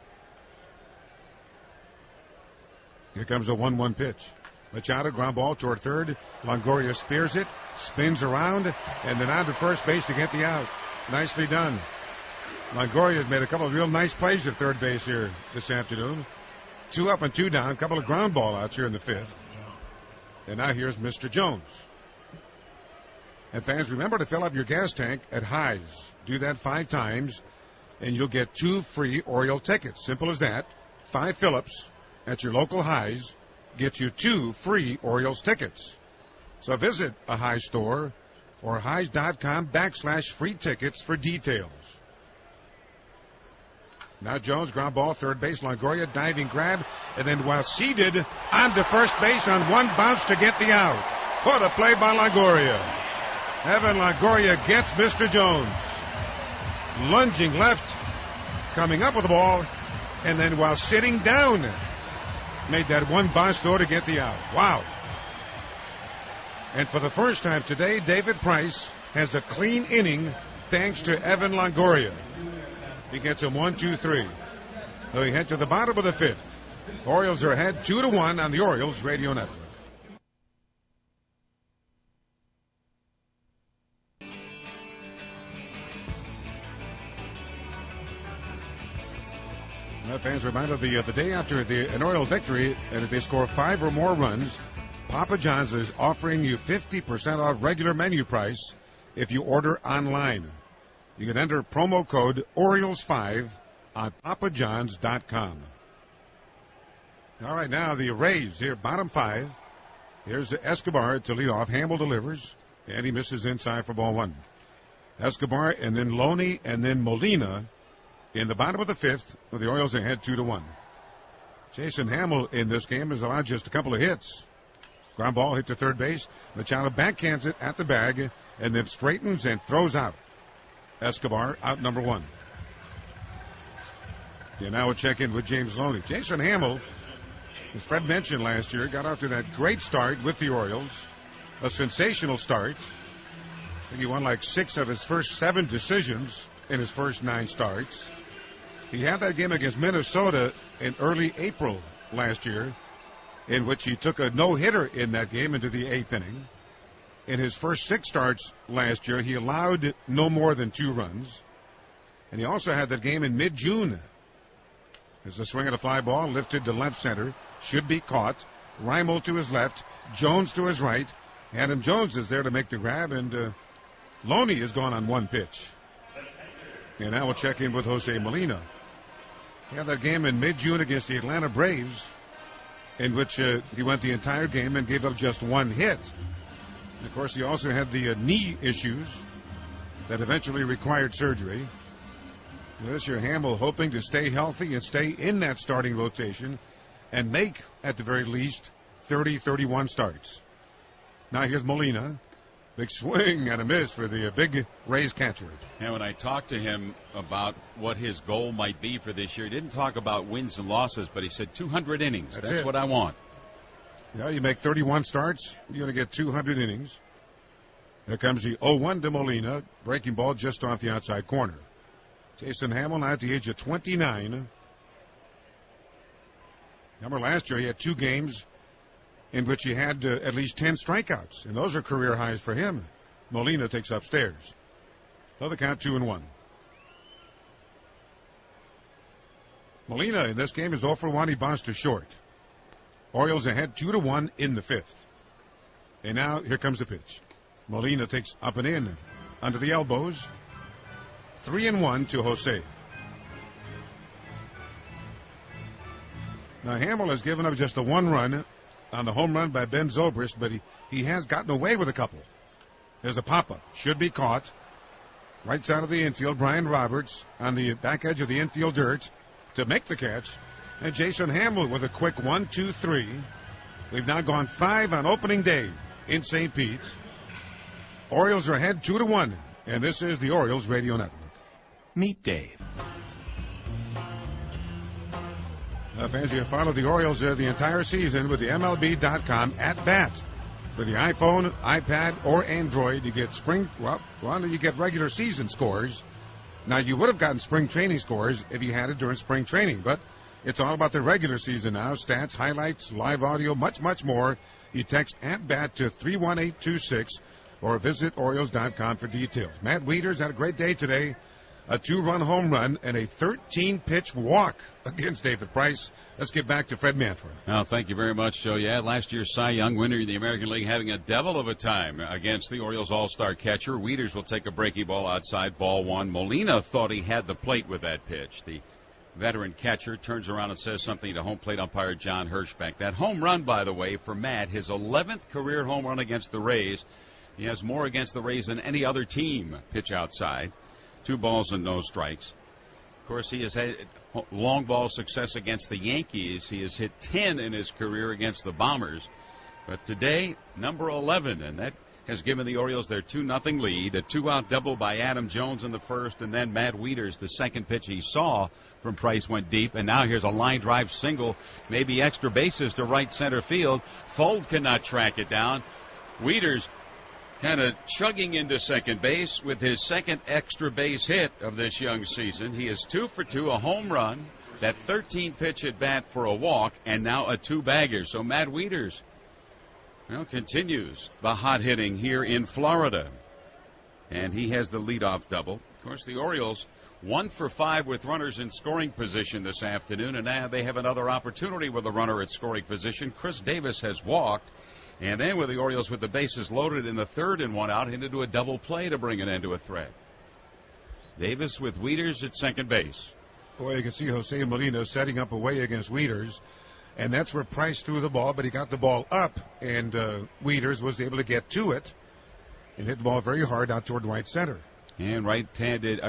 Here comes a 1-1 pitch. Machado, ground ball toward third. Longoria spears it, spins around, and then on to first base to get the out. Nicely done. Longoria has made a couple of real nice plays at third base here this afternoon. 2 up and 2 down. A couple of ground ball outs here in the 5th. And now here's Mr. Jones. And fans, remember to fill up your gas tank at Highs. Do that 5 times, and you'll get 2 free Oriole tickets. Simple as that. 5 fill-ups at your local Highs gets you 2 free Orioles tickets. So visit a Highs store or highs.com/free tickets for details. Now Jones, ground ball, third base. Longoria, diving grab, and then while seated onto first base on one bounce to get the out. What a play by Longoria. Evan Longoria gets Mr. Jones. Lunging left, coming up with the ball, and then while sitting down, made that one bounce throw to get the out. Wow. And for the first time today, David Price has a clean inning thanks to Evan Longoria. He gets him 1-2-3. So he head to the bottom of the fifth. Orioles are ahead 2-1 on the Orioles Radio Network. Fans reminded the day after an Orioles victory, and if they score 5 or more runs, Papa John's is offering you 50% off regular menu price if you order online. You can enter promo code Orioles5 on papajohns.com. All right, now the Rays here, bottom 5. Here's Escobar to lead off. Hamill delivers, and he misses inside for ball 1. Escobar, and then Loney, and then Molina in the bottom of the fifth, with the Orioles ahead 2-1. Jason Hamill in this game has allowed just a couple of hits. Ground ball hit to third base. Machado backhands it at the bag, and then straightens and throws out. Escobar out number 1. And now we'll check in with James Loney. Jason Hamill, as Fred mentioned last year, got out to that great start with the Orioles. A sensational start. I think he won like 6 of his first 7 decisions in his first 9 starts. He had that game against Minnesota in early April last year, in which he took a no-hitter in that game into the 8th inning. In his first 6 starts last year, he allowed no more than 2 runs. And he also had that game in mid-June. As the swing of the fly ball lifted to left center, should be caught. Reimel to his left, Jones to his right. Adam Jones is there to make the grab, and Loney is gone on 1 pitch. And now we'll check in with Jose Molina. He had that game in mid-June against the Atlanta Braves, in which he went the entire game and gave up just 1 hit. And of course, he also had the knee issues that eventually required surgery. This year, Hamill hoping to stay healthy and stay in that starting rotation and make, at the very least, 30-31 starts. Now here's Molina. Big swing and a miss for the big Rays catcher. And when I talked to him about what his goal might be for this year, he didn't talk about wins and losses, but he said 200 innings. That's what I want. Yeah, you make 31 starts, you're going to get 200 innings. Here comes the 0-1 to Molina. Breaking ball just off the outside corner. Jason Hamill now at the age of 29. Remember last year he had 2 games in which he had at least 10 strikeouts, and those are career highs for him. Molina takes upstairs. So the count 2-1. Molina in this game is 0 for 1. He bounced to short. Orioles ahead 2-1 in the 5th. And now here comes the pitch. Molina takes up and in under the elbows. 3-1 to Jose. Now Hamill has given up just the 1 run on the home run by Ben Zobrist, but he has gotten away with a couple. There's a pop-up. Should be caught. Right side of the infield, Brian Roberts on the back edge of the infield dirt to make the catch. And Jason Hamill with a quick 1-2-3. We've now gone 5 on opening day in St. Pete. Orioles are ahead 2-1, and this is the Orioles Radio Network. Meet Dave. Fans, you can follow the Orioles the entire season with the MLB.com at bat. For the iPhone, iPad, or Android, you get you get regular season scores. Now, you would have gotten spring training scores if you had it during spring training, but it's all about the regular season now. Stats, highlights, live audio, much, much more. You text at bat to 31826 or visit Orioles.com for details. Matt Wieters had a great day today. A 2-run home run and a 13-pitch walk against David Price. Let's get back to Fred Manfred. Well, thank you very much, Joe. Yeah, last year's Cy Young winner in the American League having a devil of a time against the Orioles all-star catcher. Wieters will take a breaky ball outside, ball 1. Molina thought he had the plate with that pitch. The veteran catcher turns around and says something to home plate umpire John Hirschbeck. That home run, by the way, for Matt, his 11th career home run against the Rays. He has more against the Rays than any other team. Pitch outside. 2 balls and no strikes. course, he has had long ball success against the Yankees. He has hit 10 in his career against the Bombers. But today, number 11, and that has given the Orioles their 2-0 lead. A 2-out double by Adam Jones in the first, and then Matt Wieters, the second pitch he saw from Price, went deep. And now here's a line drive single, maybe extra bases to right center field. Fold cannot track it down. Wieters kind of chugging into second base with his second extra base hit of this young season. He is 2 for 2, a home run, that 13-pitch at bat for a walk, and now a 2-bagger. So Matt Wieters continues the hot hitting here in Florida. And he has the leadoff double. Of course, the Orioles 1 for 5 with runners in scoring position this afternoon, and now they have another opportunity with a runner at scoring position. Chris Davis has walked. And then with the Orioles with the bases loaded in the third and 1 out, into a double play to bring an end to a threat. Davis with Wieters at second base. Boy, you can see Jose Molina setting up away against Wieters. And that's where Price threw the ball, but he got the ball up, and Wieters was able to get to it and hit the ball very hard out toward right center. And left-handed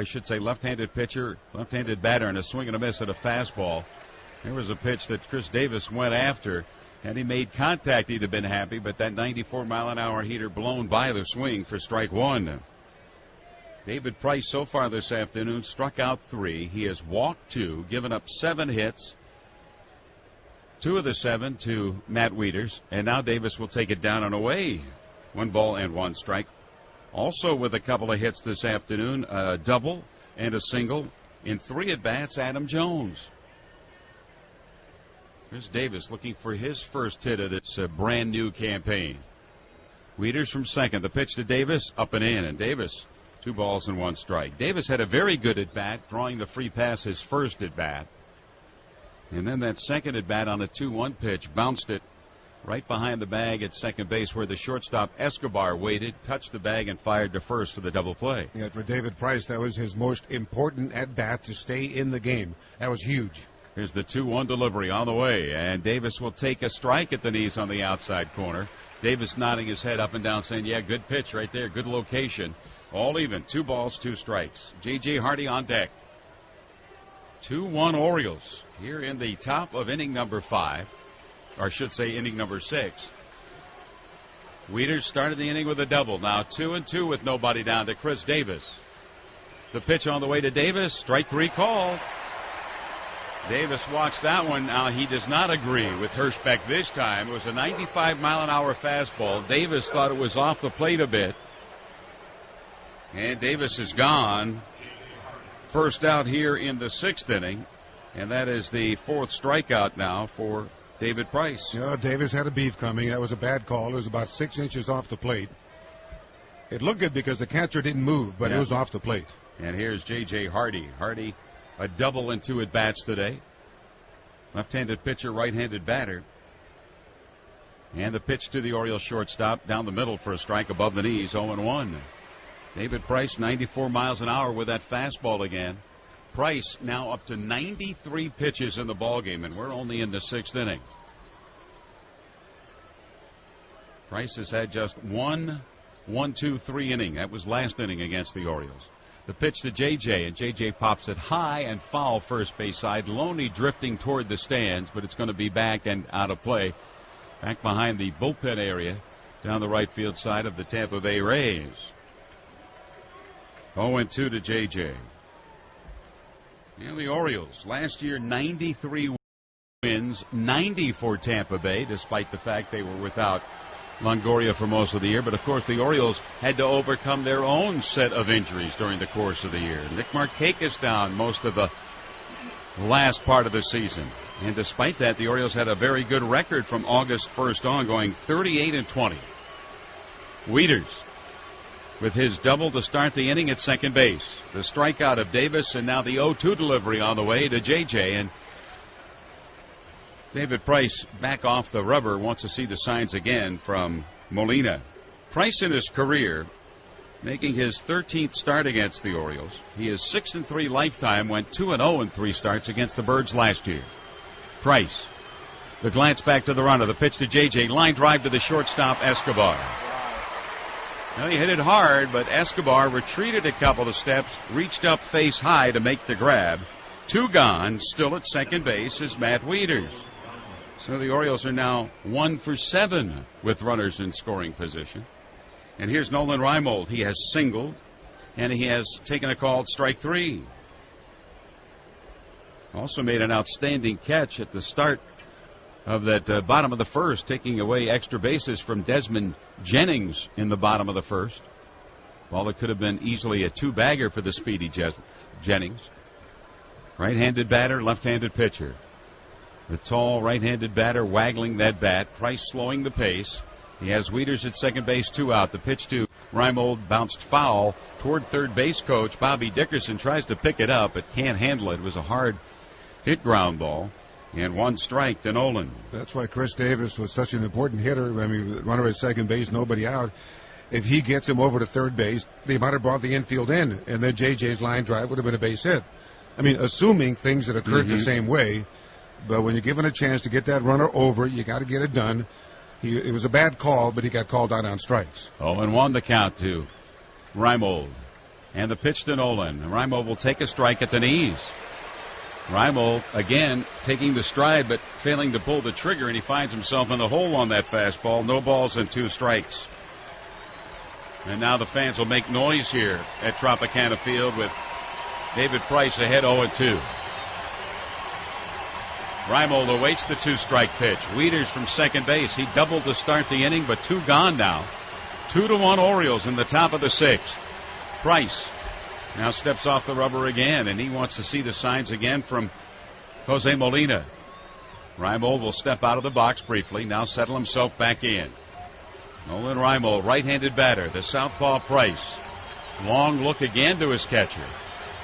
pitcher, left-handed batter, and a swing and a miss at a fastball. There was a pitch that Chris Davis went after. Had he made contact, he'd have been happy, but that 94-mile-an-hour heater blown by the swing for strike 1. David Price so far this afternoon struck out 3. He has walked 2, given up 7 hits. 2 of the 7 to Matt Wieters, and now Davis will take it down and away. 1 ball and 1 strike. Also with a couple of hits this afternoon, a double and a single in 3 at-bats, Adam Jones. Here's Davis looking for his first hit of this brand new campaign. Wieters from second. The pitch to Davis, up and in, and Davis 2 balls and 1 strike. Davis had a very good at-bat, drawing the free pass his first at-bat. And then that second at bat on a 2-1 pitch, bounced it right behind the bag at second base, where the shortstop Escobar waited, touched the bag, and fired to first for the double play. Yeah, for David Price, that was his most important at bat to stay in the game. That was huge. Here's the 2-1 delivery on the way, and Davis will take a strike at the knees on the outside corner. Davis nodding his head up and down, saying, yeah, good pitch right there, good location. All even, 2 balls, 2 strikes. J.J. Hardy on deck. 2-1 Orioles here in the top of inning number 5, or I should say inning number 6. Wieters started the inning with a double. Now 2-2 with nobody down to Chris Davis. The pitch on the way to Davis. Strike 3 called. Davis watched that one. Now he does not agree with Hirschbeck this time. It was a 95-mile-an-hour fastball. Davis thought it was off the plate a bit. And Davis is gone. First out here in the 6th inning, and that is the 4th strikeout now for David Price. Yeah, Davis had a beef coming. That was a bad call. It was about 6 inches off the plate. It looked good because the catcher didn't move, but it was off the plate. And here's J.J. Hardy. Hardy, a double and 2 at-bats today. Left-handed pitcher, right-handed batter. And the pitch to the Orioles shortstop down the middle for a strike above the knees, 0-1. David Price, 94 miles an hour with that fastball again. Price now up to 93 pitches in the ballgame, and we're only in the 6th inning. Price has had just 1-2-3 inning. That was last inning against the Orioles. The pitch to J.J., and J.J. pops it high and foul first base side. Loney drifting toward the stands, but it's going to be back and out of play. Back behind the bullpen area down the right field side of the Tampa Bay Rays. 0-2 to J.J. And the Orioles, last year 93 wins, 90 for Tampa Bay, despite the fact they were without Longoria for most of the year. But, of course, the Orioles had to overcome their own set of injuries during the course of the year. Nick Markakis down most of the last part of the season. And despite that, the Orioles had a very good record from August 1st on, going 38-20. Wieters with his double to start the inning at second base. The strikeout of Davis, and now the 0-2 delivery on the way to J.J. And David Price back off the rubber, wants to see the signs again from Molina. Price in his career, making his 13th start against the Orioles. He is 6-3 lifetime, went 2-0 in 3 starts against the Birds last year. Price, the glance back to the runner, the pitch to J.J., line drive to the shortstop Escobar. Well, he hit it hard, but Escobar retreated a couple of steps, reached up face high to make the grab. 2 gone. Still at second base is Matt Wieters. So the Orioles are now 1 for 7 with runners in scoring position. And here's Nolan Reimold. He has singled, and he has taken a called strike 3. Also made an outstanding catch at the start of that bottom of the first, taking away extra bases from Desmond Jennings in the bottom of the first. Ball that could have been easily a 2-bagger for the speedy Jennings. Right-handed batter, left-handed pitcher. The tall right-handed batter waggling that bat. Price slowing the pace. He has Wieters at second base, 2 out. The pitch to Reimold bounced foul toward third base coach. Bobby Dickerson tries to pick it up, but can't handle it. It was a hard hit ground ball. And 1 strike to Nolan. That's why Chris Davis was such an important hitter. I mean, runner at second base, nobody out. If he gets him over to third base, they might have brought the infield in, and then JJ's line drive would have been a base hit. I mean, assuming things that occurred the same way. But when you're given a chance to get that runner over, you got to get it done. It was a bad call, but he got called out on strikes. 0-1 the count to Reimold. And the pitch to Nolan. Reimold will take a strike at the knees. Reimold again taking the stride but failing to pull the trigger, and he finds himself in the hole on that fastball. No balls and 2 strikes. And now the fans will make noise here at Tropicana Field with David Price ahead 0-2. Reimold awaits the 2-strike pitch. Wieters from second base. He doubled to start the inning, but 2 gone now. 2-1 Orioles in the top of the 6th. Price now steps off the rubber again, and he wants to see the signs again from Jose Molina. Reimold will step out of the box briefly, now settle himself back in. Nolan Reimold, right-handed batter. The southpaw Price. Long look again to his catcher.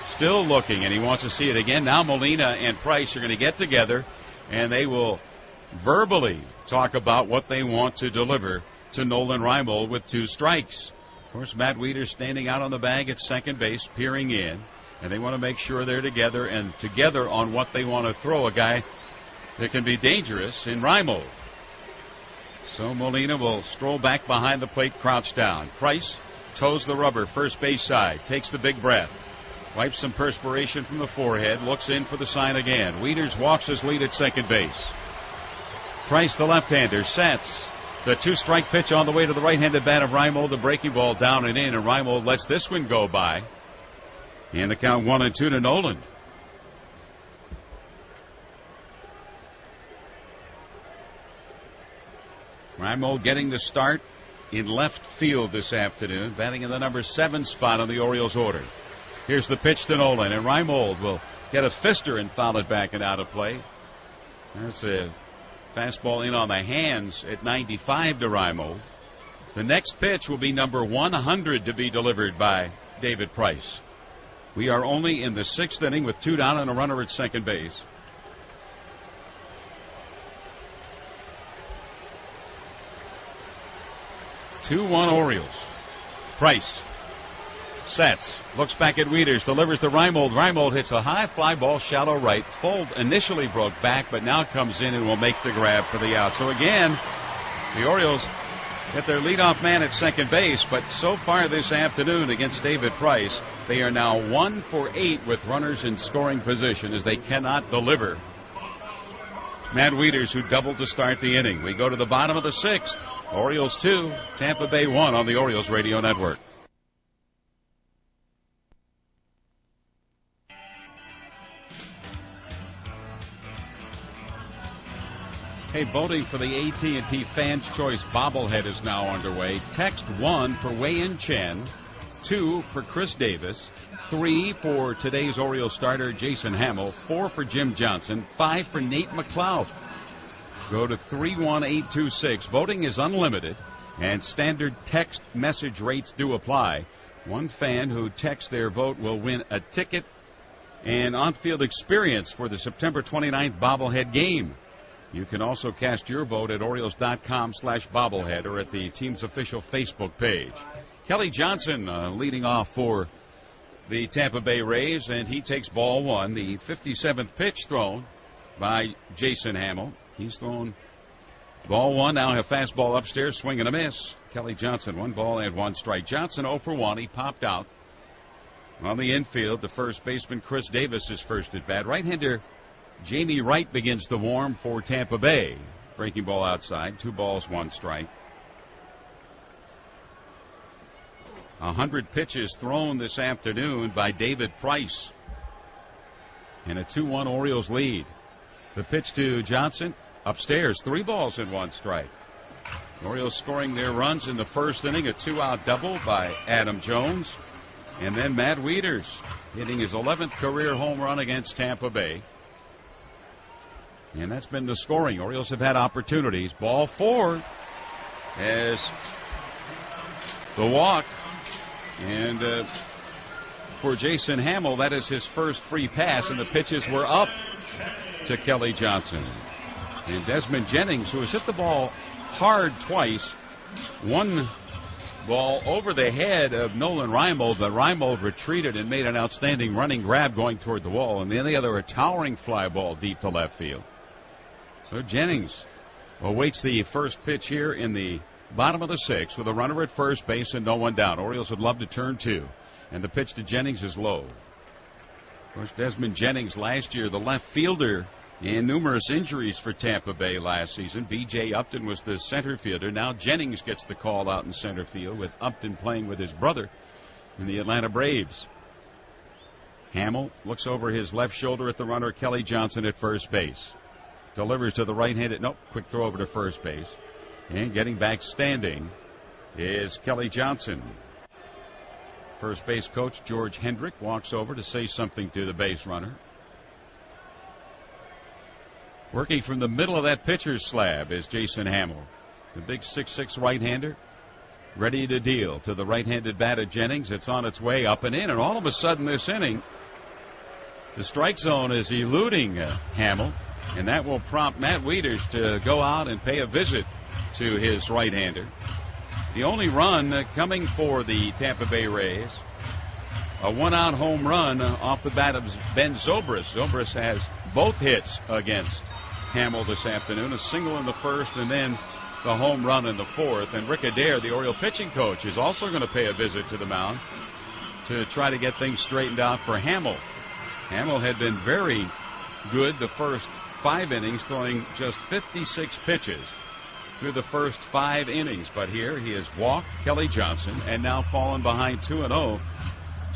Still looking, and he wants to see it again. Now Molina and Price are going to get together, and they will verbally talk about what they want to deliver to Nolan Reimold with 2 strikes. Of course, Matt Wieters standing out on the bag at second base, peering in, and they want to make sure they're together on what they want to throw, a guy that can be dangerous in Reimold. So Molina will stroll back behind the plate, crouch down. Price toes the rubber, first base side, takes the big breath. Wipes some perspiration from the forehead, looks in for the sign again. Wieters walks his lead at second base. Price, the left-hander, sets. The 2-strike pitch on the way to the right-handed bat of Reimold. The breaking ball down and in, and Reimold lets this one go by. And the count 1-2 to Nolan. Reimold getting the start in left field this afternoon, batting in the number 7 spot on the Orioles order. Here's the pitch to Nolan, and Reimold will get a fister and foul it back and out of play. There's a fastball in on the hands at 95 to Reimold. The next pitch will be number 100 to be delivered by David Price. We are only in the 6th inning with 2 down and a runner at second base. Two-1 Orioles. Price sets, looks back at Wieters, delivers to Reimold. Reimold hits a high fly ball, shallow right. Fold initially broke back, but now comes in and will make the grab for the out. So again, the Orioles get their leadoff man at second base, but so far this afternoon against David Price, they are now 1 for 8 with runners in scoring position as they cannot deliver. Matt Wieters, who doubled to start the inning. We go to the bottom of the 6th. Orioles 2, Tampa Bay 1 on the Orioles Radio Network. Hey, voting for the AT&T Fans Choice bobblehead is now underway. Text 1 for Wei-Yin Chen, 2 for Chris Davis, 3 for today's Orioles starter Jason Hamill, 4 for Jim Johnson, 5 for Nate McLeod. Go to 31826. Voting is unlimited, and standard text message rates do apply. One fan who texts their vote will win a ticket and on-field experience for the September 29th bobblehead game. You can also cast your vote at Orioles.com/bobblehead or at the team's official Facebook page. Kelly Johnson leading off for the Tampa Bay Rays, and he takes ball 1. The 57th pitch thrown by Jason Hamill. He's thrown ball 1. Now a fastball upstairs, swing and a miss. Kelly Johnson, 1 ball and 1 strike. Johnson 0 for 1. He popped out On the infield, the first baseman Chris Davis is first at bat. Right-hander Jamie Wright begins the warm for Tampa Bay. Breaking ball outside, 2 balls, 1 strike. 100 pitches thrown this afternoon by David Price. And a 2-1 Orioles lead. The pitch to Johnson, upstairs, 3 balls and 1 strike. The Orioles scoring their runs in the first inning, a 2-out double by Adam Jones. And then Matt Wieters hitting his 11th career home run against Tampa Bay. And that's been the scoring. Orioles have had opportunities. Ball 4 as the walk. And for Jason Hamill, that is his first free pass, and the pitches were up to Kelly Johnson. And Desmond Jennings, who has hit the ball hard twice, one ball over the head of Nolan Reimold, but Reimold retreated and made an outstanding running grab going toward the wall, and then the other a towering fly ball deep to left field. So Jennings awaits the first pitch here in the bottom of the 6th with a runner at first base and no one down. Orioles would love to turn 2, and the pitch to Jennings is low. Of course, Desmond Jennings last year, the left fielder, and numerous injuries for Tampa Bay last season. B.J. Upton was the center fielder. Now Jennings gets the call out in center field, with Upton playing with his brother in the Atlanta Braves. Hamill looks over his left shoulder at the runner, Kelly Johnson, at first base. Delivers to the right-handed. Nope, quick throw over to first base. And getting back standing is Kelly Johnson. First base coach George Hendrick walks over to say something to the base runner. Working from the middle of that pitcher's slab is Jason Hamill, the big 6'6" right-hander, ready to deal to the right-handed bat of Jennings. It's on its way up and in, and all of a sudden this inning, the strike zone is eluding Hamill, and that will prompt Matt Wieters to go out and pay a visit to his right-hander. The only run coming for the Tampa Bay Rays, a 1-out home run off the bat of Ben Zobrist. Zobrist has both hits against Hamill this afternoon, a single in the first and then the home run in the 4th. And Rick Adair, the Oriole pitching coach, is also going to pay a visit to the mound to try to get things straightened out for Hamill. Hamill had been very good the first 5 innings, throwing just 56 pitches through the first 5 innings. But here he has walked Kelly Johnson and now fallen behind 2-0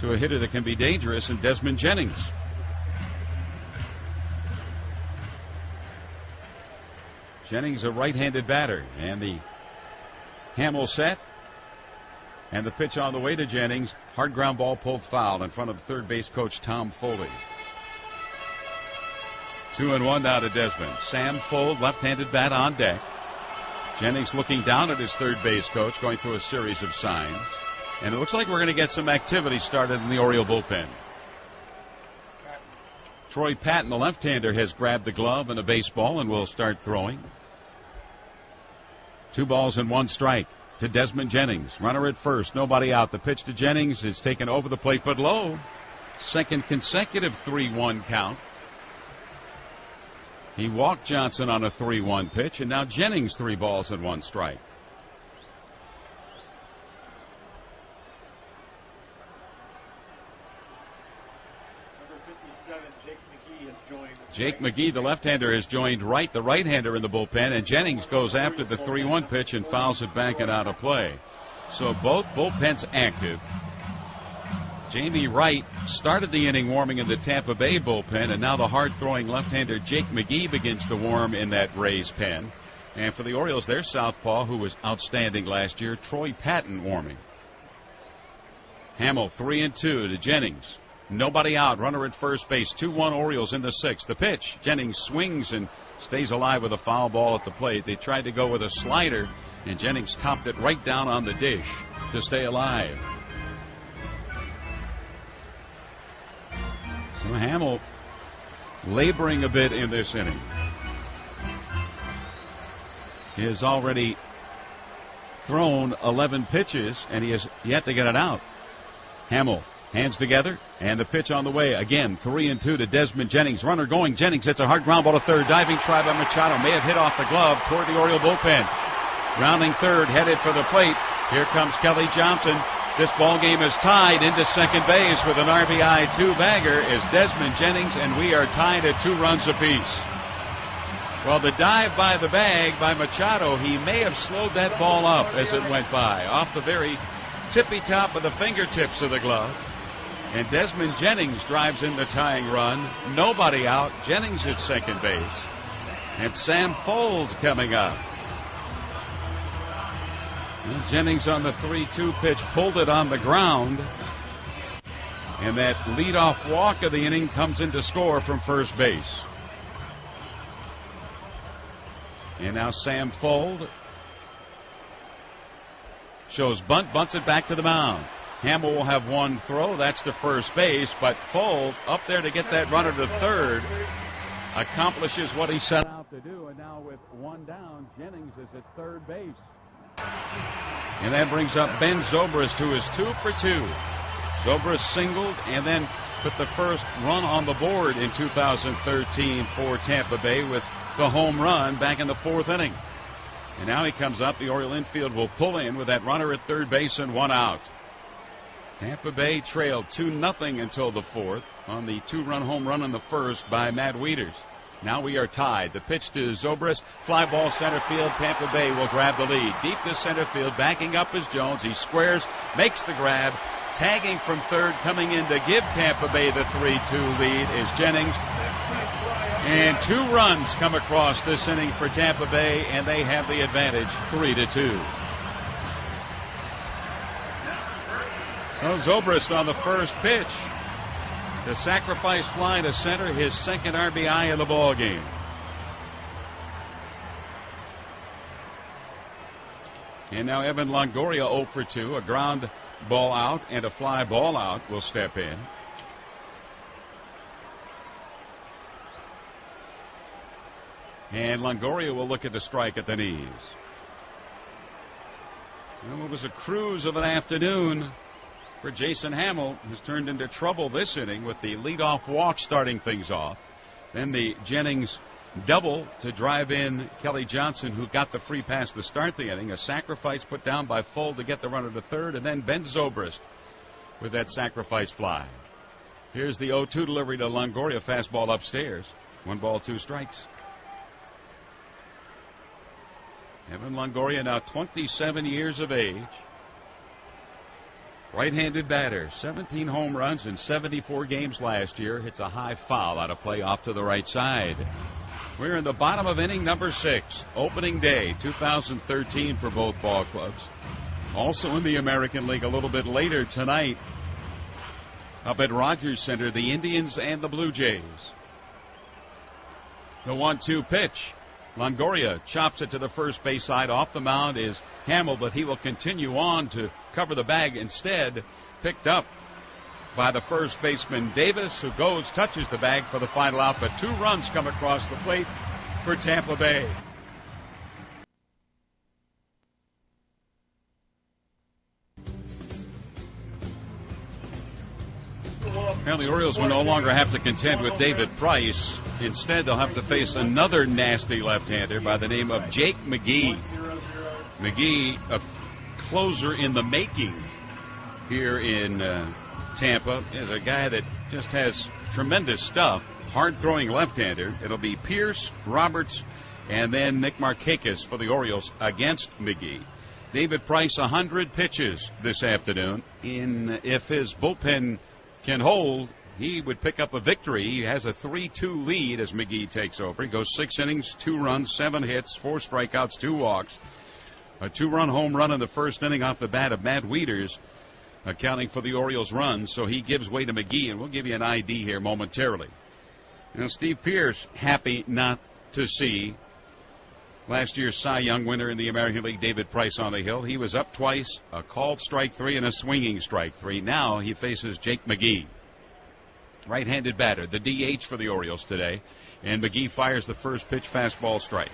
to a hitter that can be dangerous in Desmond Jennings. Jennings, a right-handed batter, and the Hamill set, and the pitch on the way to Jennings. Hard ground ball pulled foul in front of third base coach Tom Foley. 2-1 now to Desmond. Sam Fuld, left-handed bat on deck. Jennings looking down at his third base coach, going through a series of signs. And it looks like we're going to get some activity started in the Oriole bullpen. Troy Patton, the left-hander, has grabbed the glove and a baseball and will start throwing. 2 balls and 1 strike to Desmond Jennings. Runner at first, nobody out. The pitch to Jennings is taken over the plate but low. Second consecutive 3-1 count. He walked Johnson on a 3-1 pitch, and now Jennings 3 balls and 1 strike. Jake McGee, the left-hander, has joined Wright, the right-hander, in the bullpen, and Jennings goes after the 3-1 pitch and fouls it back and out of play. So both bullpens active. Jamie Wright started the inning warming in the Tampa Bay bullpen, and now the hard-throwing left-hander Jake McGee begins to warm in that Rays pen. And for the Orioles, their southpaw, who was outstanding last year, Troy Patton, warming. Hamill 3-2 to Jennings. Nobody out. Runner at first base. 2-1 Orioles in the 6th. The pitch. Jennings swings and stays alive with a foul ball at the plate. They tried to go with a slider, and Jennings topped it right down on the dish to stay alive. So Hamill laboring a bit in this inning. He has already thrown 11 pitches, and he has yet to get it out. Hamill, hands together, and the pitch on the way. Again, 3-2 to Desmond Jennings. Runner going. Jennings hits a hard ground ball to third. Diving try by Machado. May have hit off the glove toward the Oriole bullpen. Rounding third, headed for the plate. Here comes Kelly Johnson. This ball game is tied into second base with an RBI two-bagger is Desmond Jennings, and we are tied at 2 runs apiece. Well, the dive by the bag by Machado, he may have slowed that ball up as it went by, off the very tippy top of the fingertips of the glove. And Desmond Jennings drives in the tying run. Nobody out. Jennings at second base. And Sam Folds coming up. And Jennings on the 3-2 pitch pulled it on the ground. And that leadoff walk of the inning comes in to score from first base. And now Sam Fold shows bunt, bunts it back to the mound. Hamill will have one throw. That's to first base, but Fold up there to get that runner to third accomplishes what he set out to do. And now with one down, Jennings is at third base. And that brings up Ben Zobrist, who is 2 for 2. Zobrist singled and then put the first run on the board in 2013 for Tampa Bay with the home run back in the 4th inning. And now he comes up. The Oriole infield will pull in with that runner at third base and 1 out. Tampa Bay trailed 2-0 until the 4th on the 2-run home run in the 1st by Matt Wieters. Now we are tied. The pitch to Zobrist. Fly ball center field. Tampa Bay will grab the lead. Deep to center field. Backing up is Jones. He squares. Makes the grab. Tagging from third. Coming in to give Tampa Bay the 3-2 lead is Jennings. And 2 runs come across this inning for Tampa Bay, and they have the advantage 3-2. So Zobrist on the first pitch. The sacrifice fly to center, his second RBI of the ball game. And now Evan Longoria 0 for 2. A ground ball out and a fly ball out will step in. And Longoria will look at the strike at the knees. Well, it was a cruise of an afternoon for Jason Hamill, who's turned into trouble this inning with the leadoff walk starting things off. Then the Jennings double to drive in Kelly Johnson, who got the free pass to start the inning. A sacrifice put down by Fold to get the runner to third, and then Ben Zobrist with that sacrifice fly. Here's the 0-2 delivery to Longoria. Fastball upstairs. 1 ball, 2 strikes. Evan Longoria now 27 years of age. Right-handed batter, 17 home runs in 74 games last year. Hits a high foul out of play off to the right side. We're in the bottom of inning number 6. Opening day 2013 for both ball clubs. Also in the American League a little bit later tonight up at Rogers Center, the Indians and the Blue Jays. The 1-2 pitch. Longoria chops it to the first base side. Off the mound is Hamill, but he will continue on to cover the bag. Instead, picked up by the first baseman Davis, who goes, touches the bag for the final out. But 2 runs come across the plate for Tampa Bay. Well, the Orioles will no longer have to contend with David Price. Instead, they'll have to face another nasty left-hander by the name of Jake McGee. McGee, a closer in the making here in Tampa, is a guy that just has tremendous stuff. Hard-throwing left-hander. It'll be Pierce, Roberts, and then Nick Markakis for the Orioles against McGee. David Price, 100 pitches this afternoon. If his bullpen can hold, he would pick up a victory. He has a 3-2 lead as McGee takes over. He goes 6 innings, 2 runs, 7 hits, 4 strikeouts, 2 walks. A 2-run home run in the first inning off the bat of Matt Wieters, accounting for the Orioles' runs. So he gives way to McGee, and we'll give you an ID here momentarily. You know, Steve Pierce, happy not to see last year's Cy Young winner in the American League, David Price, on the hill. He was up twice, a called strike 3 and a swinging strike 3. Now he faces Jake McGee, right-handed batter, the DH for the Orioles today. And McGee fires the first pitch, fastball strike.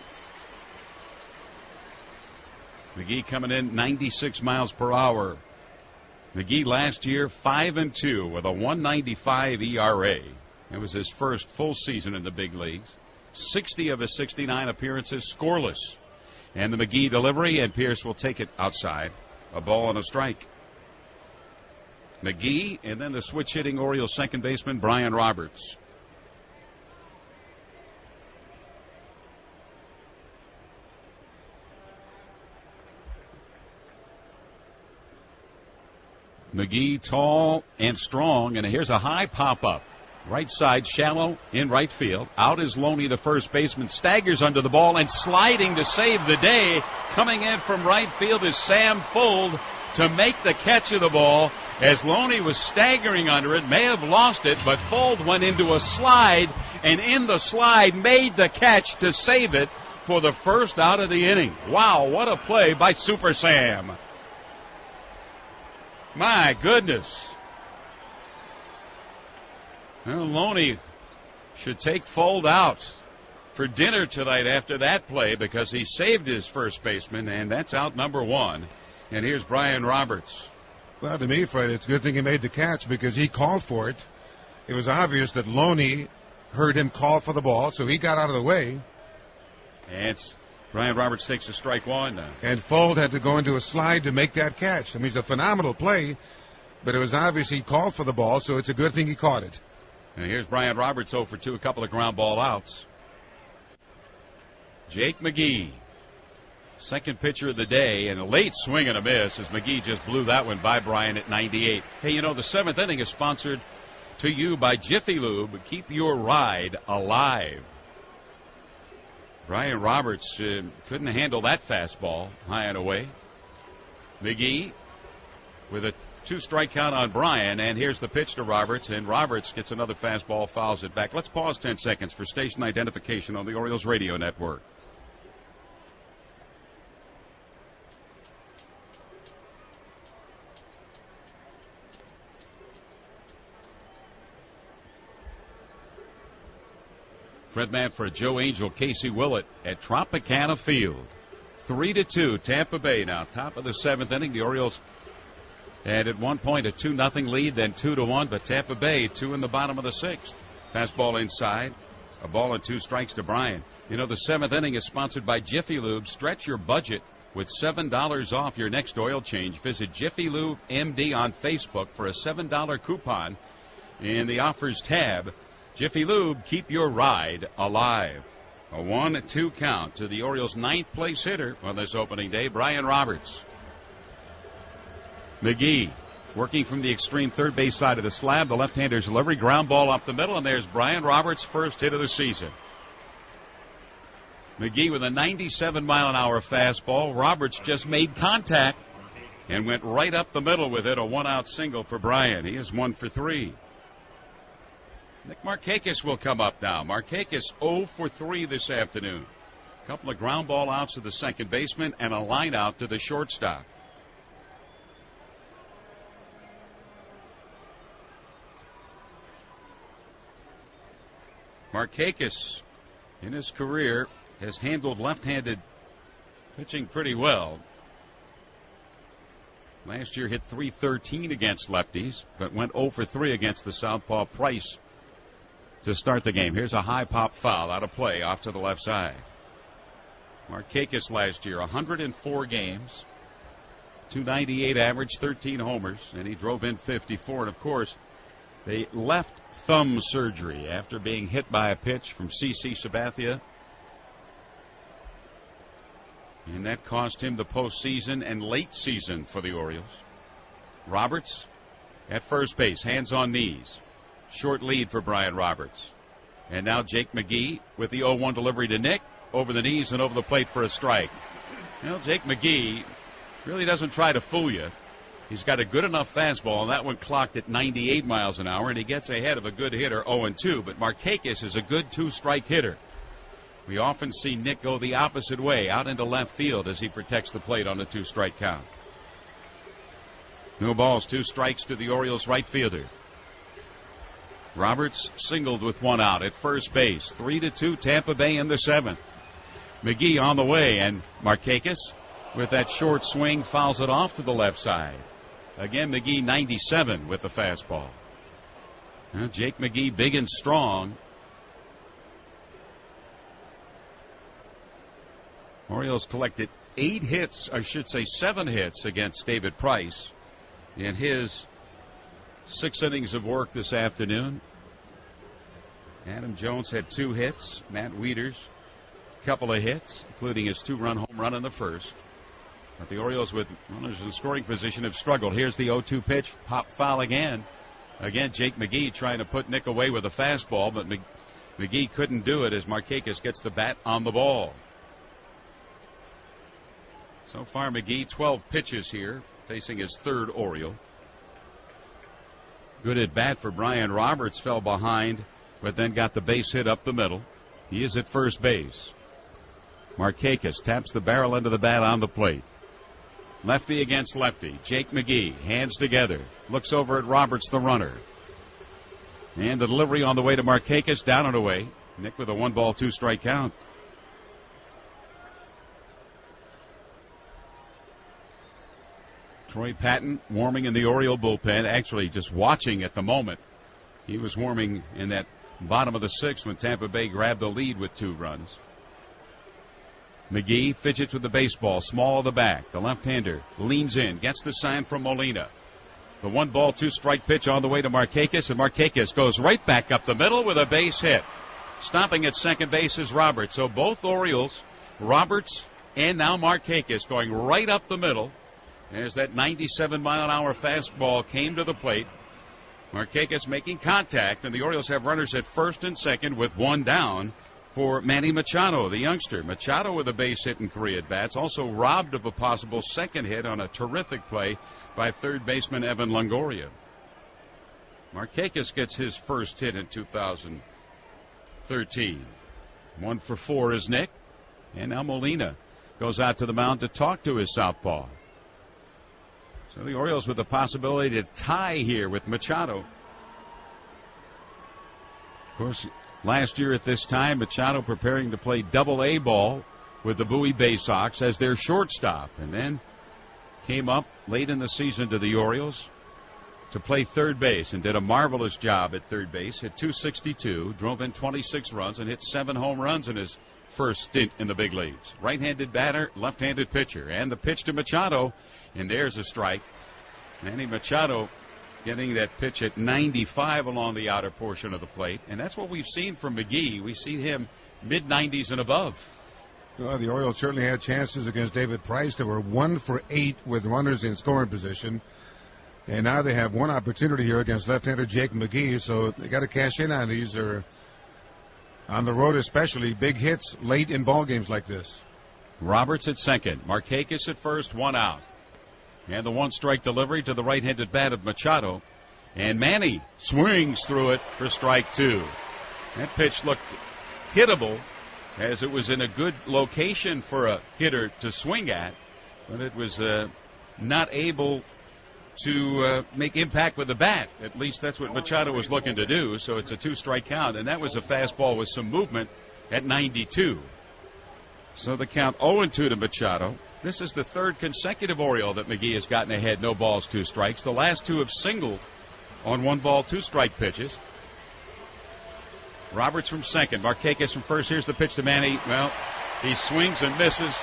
McGee coming in 96 miles per hour. McGee last year 5-2 with a 1.95 ERA. It was his first full season in the big leagues. 60 of his 69 appearances scoreless. And the McGee delivery, and Pierce will take it outside. A ball and a strike. McGee, and then the switch hitting Orioles second baseman Brian Roberts. McGee tall and strong, and here's a high pop-up. Right side, shallow in right field. Out is Loney, the first baseman, staggers under the ball and sliding to save the day. Coming in from right field is Sam Fuld to make the catch of the ball as Loney was staggering under it, may have lost it, but Fuld went into a slide, and in the slide made the catch to save it for the first out of the inning. Wow, what a play by Super Sam. My goodness. Well, Loney should take Fuld out for dinner tonight after that play because he saved his first baseman, and that's out number one. And here's Brian Roberts. Well, to me, Fred, it's a good thing he made the catch because he called for it. It was obvious that Loney heard him call for the ball, so he got out of the way. And Brian Roberts takes a strike one now. And Fuld had to go into a slide to make that catch. I mean, it's a phenomenal play, but it was obvious he called for the ball, so it's a good thing he caught it. And here's Brian Roberts 0 for 2, a couple of ground ball outs. Jake McGee, second pitcher of the day, and a late swing and a miss as McGee just blew that one by Brian at 98. Hey, you know, the seventh inning is sponsored to you by Jiffy Lube. Keep your ride alive. Brian Roberts couldn't handle that fastball high and away. McGee with a 2-strike count on Brian, and here's the pitch to Roberts, and Roberts gets another fastball, fouls it back. Let's pause 10 seconds for station identification on the Orioles radio network. Fred Manfred, Joe Angel, Casey Willett at Tropicana Field. 3-2, Tampa Bay now, top of the seventh inning. The Orioles had at one point a 2-0 lead, then 2-1, but Tampa Bay 2 in the bottom of the sixth. Fastball inside, a ball and 2 strikes to Brian. You know, the seventh inning is sponsored by Jiffy Lube. Stretch your budget with $7 off your next oil change. Visit Jiffy Lube MD on Facebook for a $7 coupon in the offers tab. Jiffy Lube, keep your ride alive. A 1-2 count to the Orioles' ninth place hitter on this opening day, Brian Roberts. McGee working from the extreme third base side of the slab. The left-hander's delivery, ground ball up the middle, and there's Brian Roberts' first hit of the season. McGee with a 97-mile-an-hour fastball. Roberts just made contact and went right up the middle with it. A one-out single for Brian. He is 1 for 3. Nick Markakis will come up now. Markakis 0 for 3 this afternoon. A couple of ground ball outs to the second baseman and a line out to the shortstop. Markakis in his career has handled left-handed pitching pretty well. Last year hit .313 against lefties, but went 0 for 3 against the southpaw Price to start the game. Here's a high pop foul out of play off to the left side. Markakis last year, 104 games, .298 average, 13 homers, and he drove in 54. And of course, the left thumb surgery after being hit by a pitch from C.C. Sabathia. And that cost him the postseason and late season for the Orioles. Roberts at first base, hands on knees. Short lead for Brian Roberts. And now Jake McGee with the 0-1 delivery to Nick. Over the knees and over the plate for a strike. You know, Jake McGee really doesn't try to fool you. He's got a good enough fastball, and that one clocked at 98 miles an hour, and he gets ahead of a good hitter 0-2. But Markakis is a good 2-strike hitter. We often see Nick go the opposite way, out into left field as he protects the plate on a 2-strike count. No balls, 2 strikes to the Orioles right fielder. Roberts singled with 1 out at first base. 3-2 Tampa Bay in the 7th. McGee on the way, and Markakis with that short swing fouls it off to the left side. Again, McGee 97 with the fastball. Well, Jake McGee big and strong. Orioles collected 7 hits against David Price in his 6 innings of work this afternoon. Adam Jones had 2 hits. Matt Wieters, a couple of hits, including his 2-run home run in the first. But the Orioles, with runners in scoring position, have struggled. Here's the 0-2 pitch. Pop foul again. Again, Jake McGee trying to put Nick away with a fastball, but McGee couldn't do it as Markakis gets the bat on the ball. So far, McGee 12 pitches here, facing his 3rd Oriole. Good at bat for Brian Roberts, fell behind, but then got the base hit up the middle. He is at first base. Markakis taps the barrel end of the bat on the plate. Lefty against lefty. Jake McGee, hands together, looks over at Roberts, the runner. And the delivery on the way to Markakis, down and away. Nick with a 1-ball, 2-strike count. Troy Patton warming in the Oriole bullpen, actually just watching at the moment. He was warming in that bottom of the 6th when Tampa Bay grabbed the lead with 2 runs. McGee fidgets with the baseball, small of the back. The left-hander leans in, gets the sign from Molina. The 1-ball, 2-strike pitch on the way to Markakis, and Markakis goes right back up the middle with a base hit. Stopping at second base is Roberts. So both Orioles, Roberts and now Markakis, going right up the middle. As that 97-mile-an-hour fastball came to the plate, Markakis making contact, and the Orioles have runners at first and second with 1 down for Manny Machado, the youngster. Machado with a base hit in 3 at-bats, also robbed of a possible second hit on a terrific play by third baseman Evan Longoria. Markakis gets his first hit in 2013. 1 for 4 is Nick, and now Molina goes out to the mound to talk to his southpaw. So the Orioles with the possibility to tie here with Machado. Of course, last year at this time, Machado preparing to play Double-A ball with the Bowie Bay Sox as their shortstop, and then came up late in the season to the Orioles to play third base and did a marvelous job at third base. Hit .262, drove in 26 runs, and hit 7 home runs in his first stint in the big leagues. Right-handed batter, left-handed pitcher, and the pitch to Machado, and there's a strike. Manny Machado getting that pitch at 95 along the outer portion of the plate, and that's what we've seen from McGee. We see him mid-90s and above. Well, the Orioles certainly had chances against David Price. They were 1 for 8 with runners in scoring position, and now they have one opportunity here against left-hander Jake McGee, so they got to cash in on these, or on the road especially, big hits late in ball games like this. Roberts at second, Markakis at first, 1 out. And the 1-strike delivery to the right-handed bat of Machado. And Manny swings through it for strike 2. That pitch looked hittable as it was in a good location for a hitter to swing at, but it was not able to make impact with the bat. At least that's what Machado was looking to do. So it's a 2-strike count, and that was a fastball with some movement at 92. So the count 0-2 to Machado. This is the 3rd consecutive Oriole that McGee has gotten ahead, no balls, 2 strikes. The last 2 have singled on 1-ball, 2-strike pitches. Roberts from second, Markakis from first. Here's the pitch to Manny. Well, he swings and misses.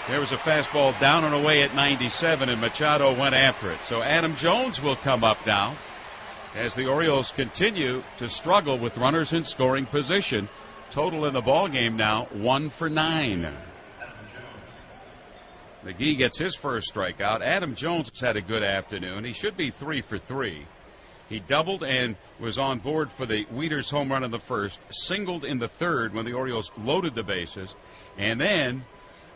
There was a fastball down and away at 97, and Machado went after it. So Adam Jones will come up now as the Orioles continue to struggle with runners in scoring position. Total in the ball game now, 1 for 9. McGee gets his first strikeout. Adam Jones has had a good afternoon. He should be 3 for 3. He doubled and was on board for the Wieters home run in the first, singled in the third when the Orioles loaded the bases, and then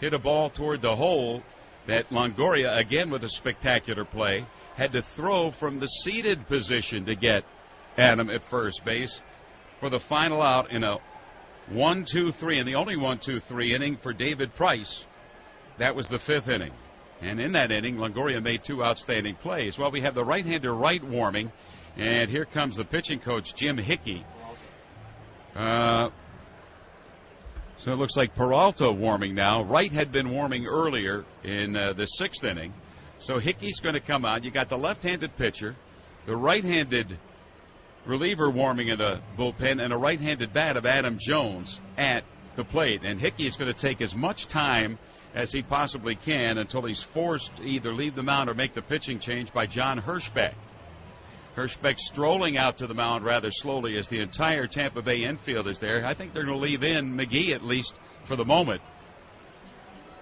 hit a ball toward the hole that Longoria, again with a spectacular play, had to throw from the seated position to get Adam at first base for the final out in a 1-2-3, and the only 1-2-3 inning for David Price. That was the 5th inning. And in that inning, Longoria made 2 outstanding plays. Well, we have the right-hander right warming, and here comes the pitching coach, Jim Hickey. So it looks like Peralta warming now. Wright had been warming earlier in the 6th inning. So Hickey's going to come out. You got the left-handed pitcher, the right-handed reliever warming in the bullpen, and a right-handed bat of Adam Jones at the plate. And Hickey is going to take as much time as he possibly can until he's forced to either leave the mound or make the pitching change by John Hirschbeck. Hirschbeck strolling out to the mound rather slowly as the entire Tampa Bay infield is there. I think they're going to leave in McGee at least for the moment.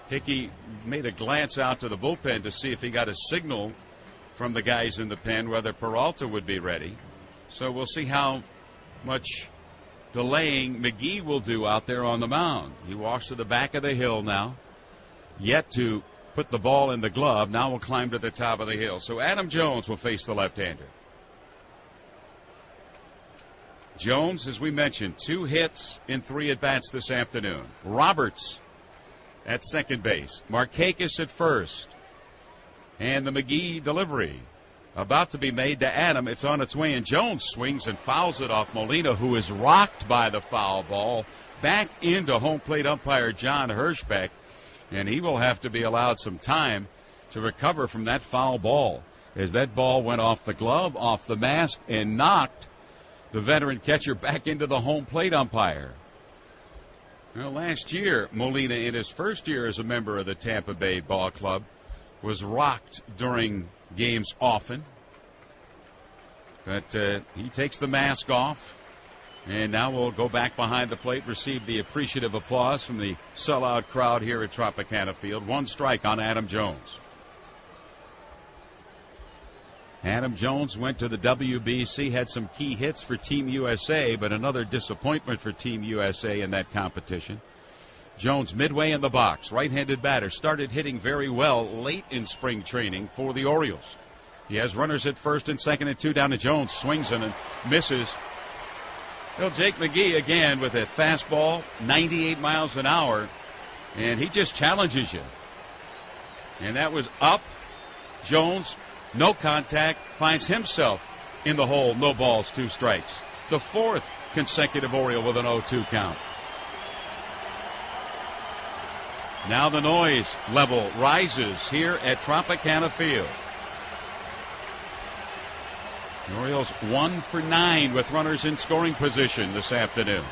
Hickey made a glance out to the bullpen to see if he got a signal from the guys in the pen whether Peralta would be ready. So we'll see how much delaying McGee will do out there on the mound. He walks to the back of the hill now, yet to put the ball in the glove. Now will climb to the top of the hill. So Adam Jones will face the left-hander. Jones, as we mentioned, 2 hits in 3 at-bats this afternoon. Roberts at second base. Markakis at first. And the McGee delivery about to be made to Adam. It's on its way, and Jones swings and fouls it off Molina, who is rocked by the foul ball back into home plate umpire John Hirschbeck, and he will have to be allowed some time to recover from that foul ball, as that ball went off the glove, off the mask, and knocked the veteran catcher back into the home plate umpire. Well, last year, Molina, in his first year as a member of the Tampa Bay Ball Club, was rocked during games often. But he takes the mask off, and now we'll go back behind the plate, receive the appreciative applause from the sellout crowd here at Tropicana Field. 1 strike on Adam Jones. Adam Jones went to the WBC, had some key hits for Team USA, but another disappointment for Team USA in that competition. Jones midway in the box, right-handed batter, started hitting very well late in spring training for the Orioles. He has runners at first and second and 2 down to Jones, swings and misses. Well, Jake McGee again with a fastball, 98 miles an hour, and he just challenges you. And that was up. Jones, no contact, finds himself in the hole, no balls, 2 strikes. The 4th consecutive Oriole with an 0-2 count. Now the noise level rises here at Tropicana Field. The Orioles 1 for 9 with runners in scoring position this afternoon.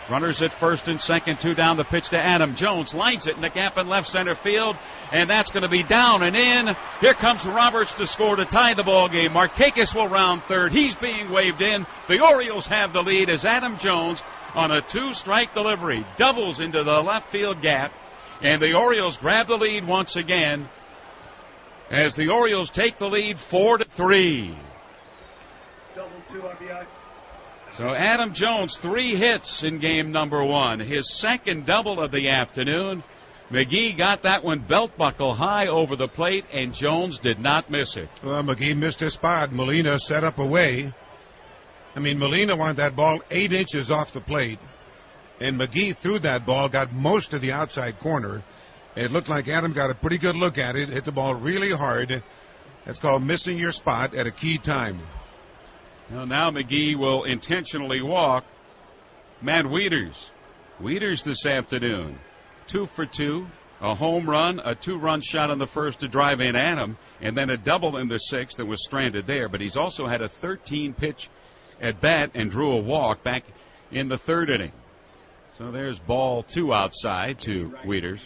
Runners at first and second, 2 down. The pitch to Adam Jones, lines it in the gap in left center field, and that's going to be down and in. Here comes Roberts to score to tie the ball game. Markakis will round third. He's being waved in. The Orioles have the lead as Adam Jones on a 2-strike delivery doubles into the left field gap, and the Orioles grab the lead once again as the Orioles take the lead 4-3. So Adam Jones, 3 hits in game number 1. His second double of the afternoon. McGee got that one belt buckle high over the plate, and Jones did not miss it. Well, McGee missed his spot. Molina set up away. I mean, Molina wanted that ball 8 inches off the plate, and McGee threw that ball, got most of the outside corner. It looked like Adam got a pretty good look at it, hit the ball really hard. That's called missing your spot at a key time. Well, now McGee will intentionally walk Matt Wieters. Wieters this afternoon, 2 for 2, a home run, a 2-run shot on the first to drive in Adam, and then a double in the 6th that was stranded there. But he's also had a 13-pitch at bat and drew a walk back in the 3rd inning. So there's ball 2 outside to Wieters.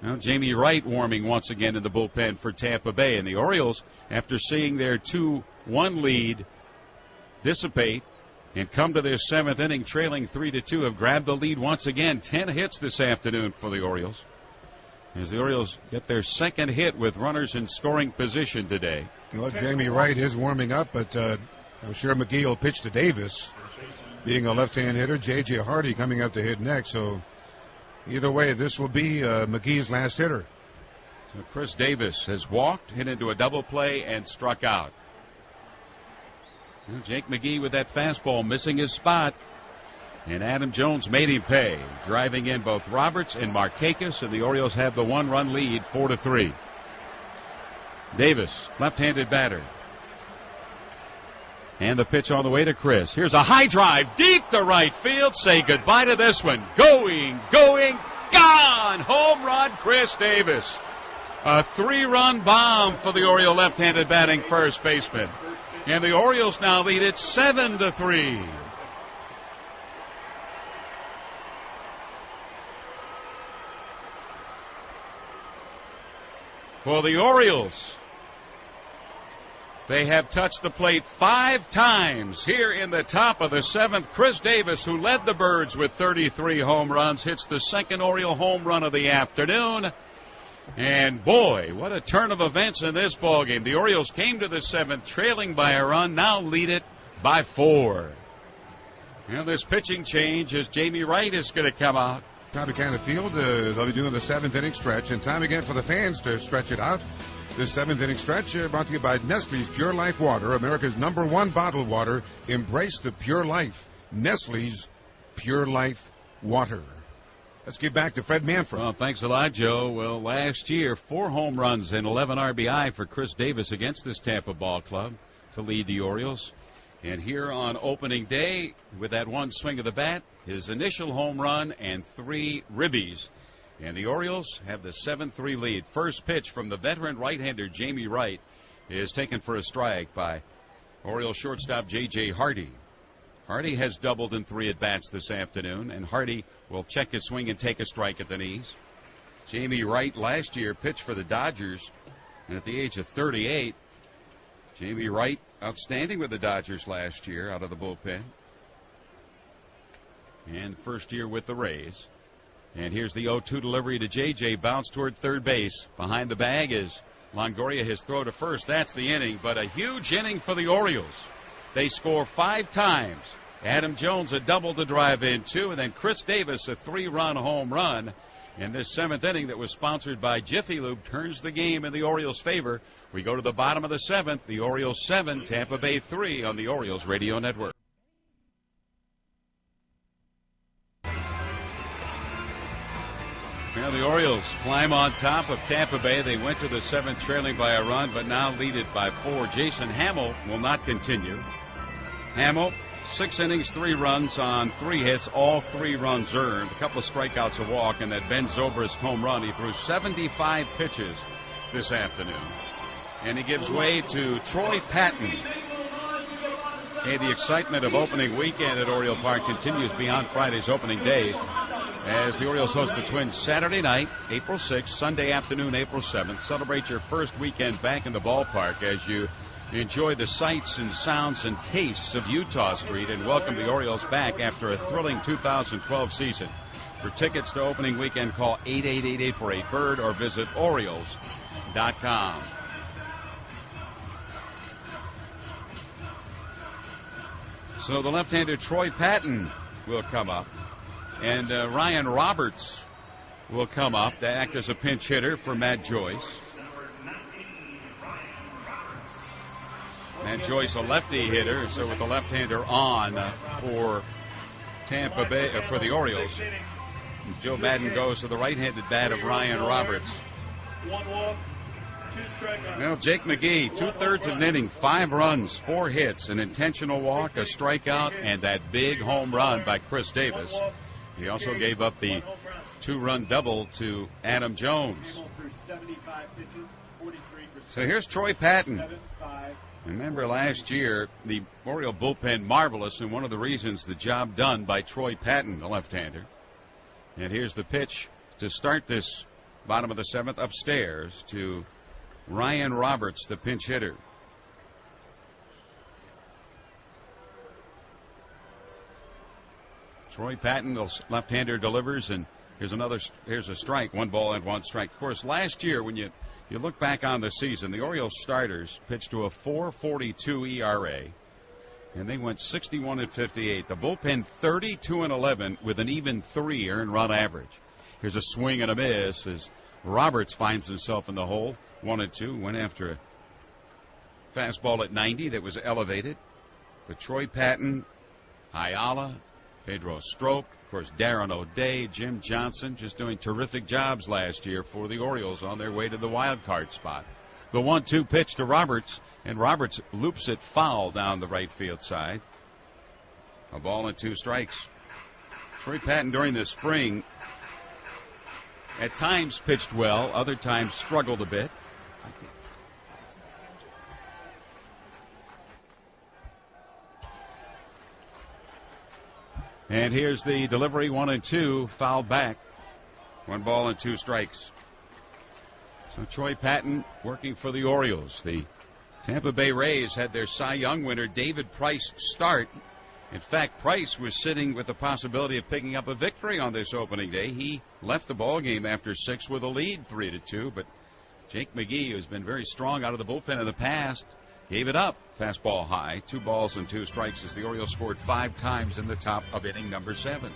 Now Jamie Wright warming once again in the bullpen for Tampa Bay. And the Orioles, after seeing their 2-1 lead dissipate and come to their 7th inning trailing 3-2, have grabbed the lead once again. 10 hits this afternoon for the Orioles, as the Orioles get their 2nd hit with runners in scoring position today. Well, Jamie Wright is warming up, but I'm sure McGee will pitch to Davis, being a left-hand hitter. J.J. Hardy coming up to hit next. So either way, this will be McGee's last hitter. So Chris Davis has walked, hit into a double play, and struck out. Well, Jake McGee with that fastball missing his spot, and Adam Jones made him pay, driving in both Roberts and Markakis, and the Orioles have the 1-run lead 4-3. Davis, left-handed batter. And the pitch on the way to Chris. Here's a high drive deep to right field. Say goodbye to this one. Going, gone! Home run, Chris Davis. A 3-run bomb for the Oriole left-handed batting first baseman. And the Orioles now lead it 7-3. For the Orioles, They have touched the plate 5 times here in the top of the 7th. Chris Davis, who led the Birds with 33 home runs, hits the second Oriole home run of the afternoon. And boy, what a turn of events in this ballgame. The Orioles came to the 7th trailing by a run, now lead it by 4. And this pitching change is Jamie Wright is going to come out. Tropicana Field, they'll be doing the 7th inning stretch, and time again for the fans to stretch it out. This 7th inning stretch brought to you by Nestle's Pure Life Water, America's #1 bottled water. Embrace the pure life. Nestle's Pure Life Water. Let's get back to Fred Manfred. Well, thanks a lot, Joe. Well, last year, 4 home runs and 11 RBI for Chris Davis against this Tampa ball club to lead the Orioles. And here on opening day, with that one swing of the bat, his initial home run and 3 ribbies. And the Orioles have the 7-3 lead. First pitch from the veteran right-hander Jamie Wright is taken for a strike by Orioles shortstop J.J. Hardy. Hardy has doubled in 3 at-bats this afternoon, and Hardy will check his swing and take a strike at the knees. Jamie Wright last year pitched for the Dodgers, and at the age of 38, Jamie Wright outstanding with the Dodgers last year out of the bullpen. And first year with the Rays. And here's the 0-2 delivery to J.J. Bounce toward third base. Behind the bag is Longoria. His throw to first. That's the inning, but a huge inning for the Orioles. They score 5 times. Adam Jones a double to drive in 2, and then Chris Davis a 3-run home run. And this 7th inning that was sponsored by Jiffy Lube turns the game in the Orioles' favor. We go to the bottom of the 7th. The Orioles 7, Tampa Bay 3 on the Orioles Radio Network. Well, the Orioles climb on top of Tampa Bay. They went to the 7th trailing by a run, but now lead it by 4. Jason Hamill will not continue. Hamill, 6 innings, 3 runs on 3 hits, all 3 runs earned. A couple of strikeouts, a walk, and that Ben Zobrist home run. He threw 75 pitches this afternoon. And he gives way to Troy Patton. Hey, the excitement of opening weekend at Oriole Park continues beyond Friday's opening day, as the Orioles host the Twins Saturday night, April 6th, Sunday afternoon, April 7th. Celebrate your first weekend back in the ballpark as you enjoy the sights and sounds and tastes of Utah Street and welcome the Orioles back after a thrilling 2012 season. For tickets to opening weekend, call 888-848-BIRD or visit Orioles.com. So the left-hander Troy Patton will come up. And Ryan Roberts will come up to act as a pinch hitter for Matt Joyce. Matt Joyce, a lefty hitter, so with the left-hander on for Tampa Bay, for the Orioles. Joe Madden goes to the right-handed bat of Ryan Roberts. Well, Jake McGee, 2/3 of an inning, 5 runs, 4 hits, an intentional walk, a strikeout, and that big home run by Chris Davis. He also gave up the 2-run double to Adam Jones. So here's Troy Patton. Remember last year, the Oriole bullpen marvelous, and one of the reasons the job done by Troy Patton, the left-hander. And here's the pitch to start this bottom of the 7th upstairs to Ryan Roberts, the pinch hitter. Troy Patton, the left-hander, delivers, and here's a strike. 1 ball and 1 strike. Of course, last year when you look back on the season, the Orioles starters pitched to a 4.42 ERA, and they went 61-58. The bullpen 32-11 with an even 3 earned run average. Here's a swing and a miss as Roberts finds himself in the hole. 1-2, went after a fastball at 90 that was elevated. But Troy Patton, Ayala, Pedro Strop, of course, Darren O'Day, Jim Johnson, just doing terrific jobs last year for the Orioles on their way to the wild card spot. The 1-2 pitch to Roberts, and Roberts loops it foul down the right field side. A ball and 2 strikes. Troy Patton during the spring at times pitched well, other times struggled a bit. And here's the delivery, 1-2, fouled back. 1 ball and 2 strikes. So Troy Patton working for the Orioles. The Tampa Bay Rays had their Cy Young winner David Price start. In fact, Price was sitting with the possibility of picking up a victory on this opening day. He left the ball game after 6 with a lead, 3-2. But Jake McGee, who's been very strong out of the bullpen in the past, gave it up. Fastball high, 2 balls and 2 strikes as the Orioles scored 5 times in the top of inning number 7.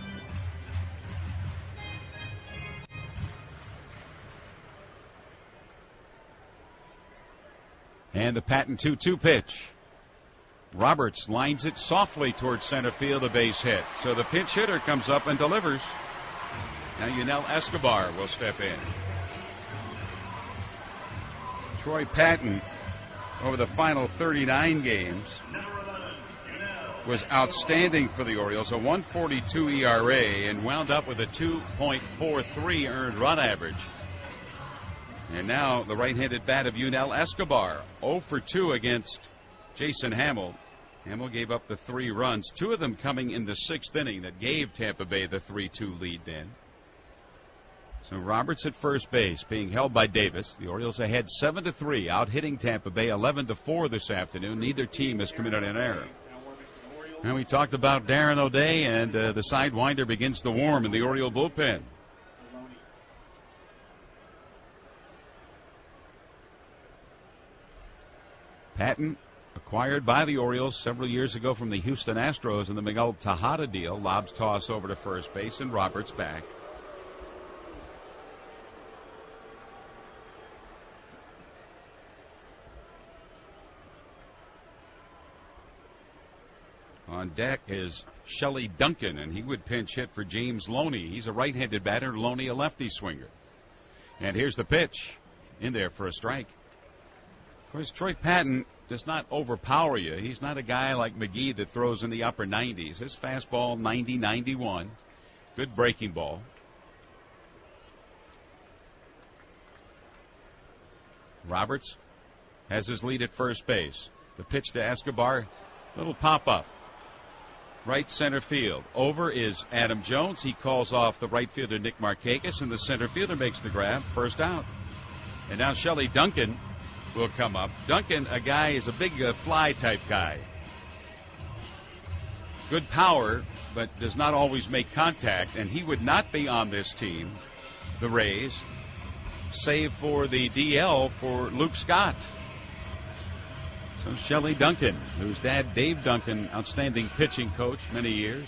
And the Patton 2-2 pitch. Roberts lines it softly towards center field, a base hit. So the pinch hitter comes up and delivers. Now Yunel Escobar will step in. Troy Patton, over the final 39 games, was outstanding for the Orioles, a 1.42 ERA, and wound up with a 2.43 earned run average. And now the right-handed bat of Yunel Escobar, 0 for 2 against Jason Hamill. Hamill gave up the 3 runs, 2 of them coming in the 6th inning that gave Tampa Bay the 3-2 lead then. So Roberts at first base, being held by Davis. The Orioles ahead 7-3, out hitting Tampa Bay 11-4 this afternoon. Neither team has committed an error. And we talked about Darren O'Day, and the sidewinder begins to warm in the Oriole bullpen. Patton, acquired by the Orioles several years ago from the Houston Astros in the Miguel Tejada deal. Lobs toss over to first base, and Roberts back. On deck is Shelley Duncan, and he would pinch hit for James Loney. He's a right-handed batter, Loney a lefty swinger. And here's the pitch, in there for a strike. Of course, Troy Patton does not overpower you. He's not a guy like McGee that throws in the upper 90s. His fastball 90-91. Good breaking ball. Roberts has his lead at first base. The pitch to Escobar, little pop-up. Right center field. Over is Adam Jones. He calls off the right fielder Nick Markakis, and the center fielder makes the grab. First out. And now Shelley Duncan will come up. Duncan, a guy, is a big fly type guy. Good power, but does not always make contact, and he would not be on this team, the Rays, save for the DL for Luke Scott. So Shelley Duncan, whose dad, Dave Duncan, outstanding pitching coach many years.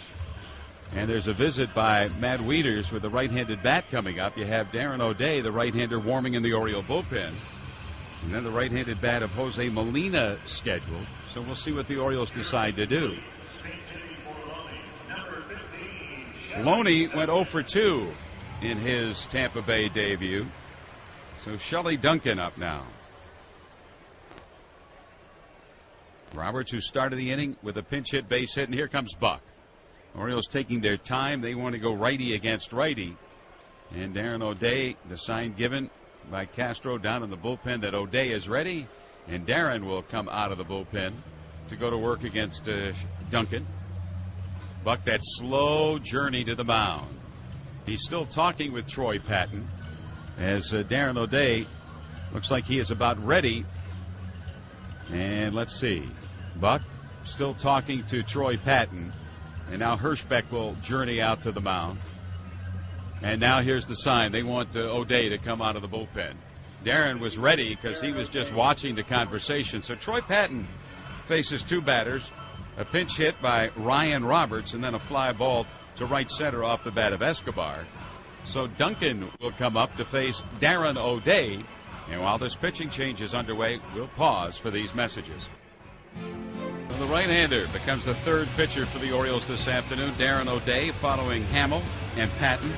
And there's a visit by Matt Wieters with the right-handed bat coming up. You have Darren O'Day, the right-hander, warming in the Oriole bullpen. And then the right-handed bat of Jose Molina scheduled. So we'll see what the Orioles decide to do. Loney went 0 for 2 in his Tampa Bay debut. So Shelley Duncan up now. Roberts, who started the inning with a pinch hit base hit, and here comes Buck. Orioles taking their time. They want to go righty against righty. And Darren O'Day, the sign given by Castro down in the bullpen that O'Day is ready, and Darren will come out of the bullpen to go to work against Duncan. Buck, that slow journey to the mound. He's still talking with Troy Patton as Darren O'Day looks like he is about ready. And let's see. Buck still talking to Troy Patton. And now Hirschbeck will journey out to the mound. And now here's the sign. They want O'Day to come out of the bullpen. Darren was ready because he was just watching the conversation. So Troy Patton faces 2 batters. A pinch hit by Ryan Roberts, and then a fly ball to right center off the bat of Escobar. So Duncan will come up to face Darren O'Day. And while this pitching change is underway, we'll pause for these messages. So the right-hander becomes the 3rd pitcher for the Orioles this afternoon. Darren O'Day following Hamill and Patton.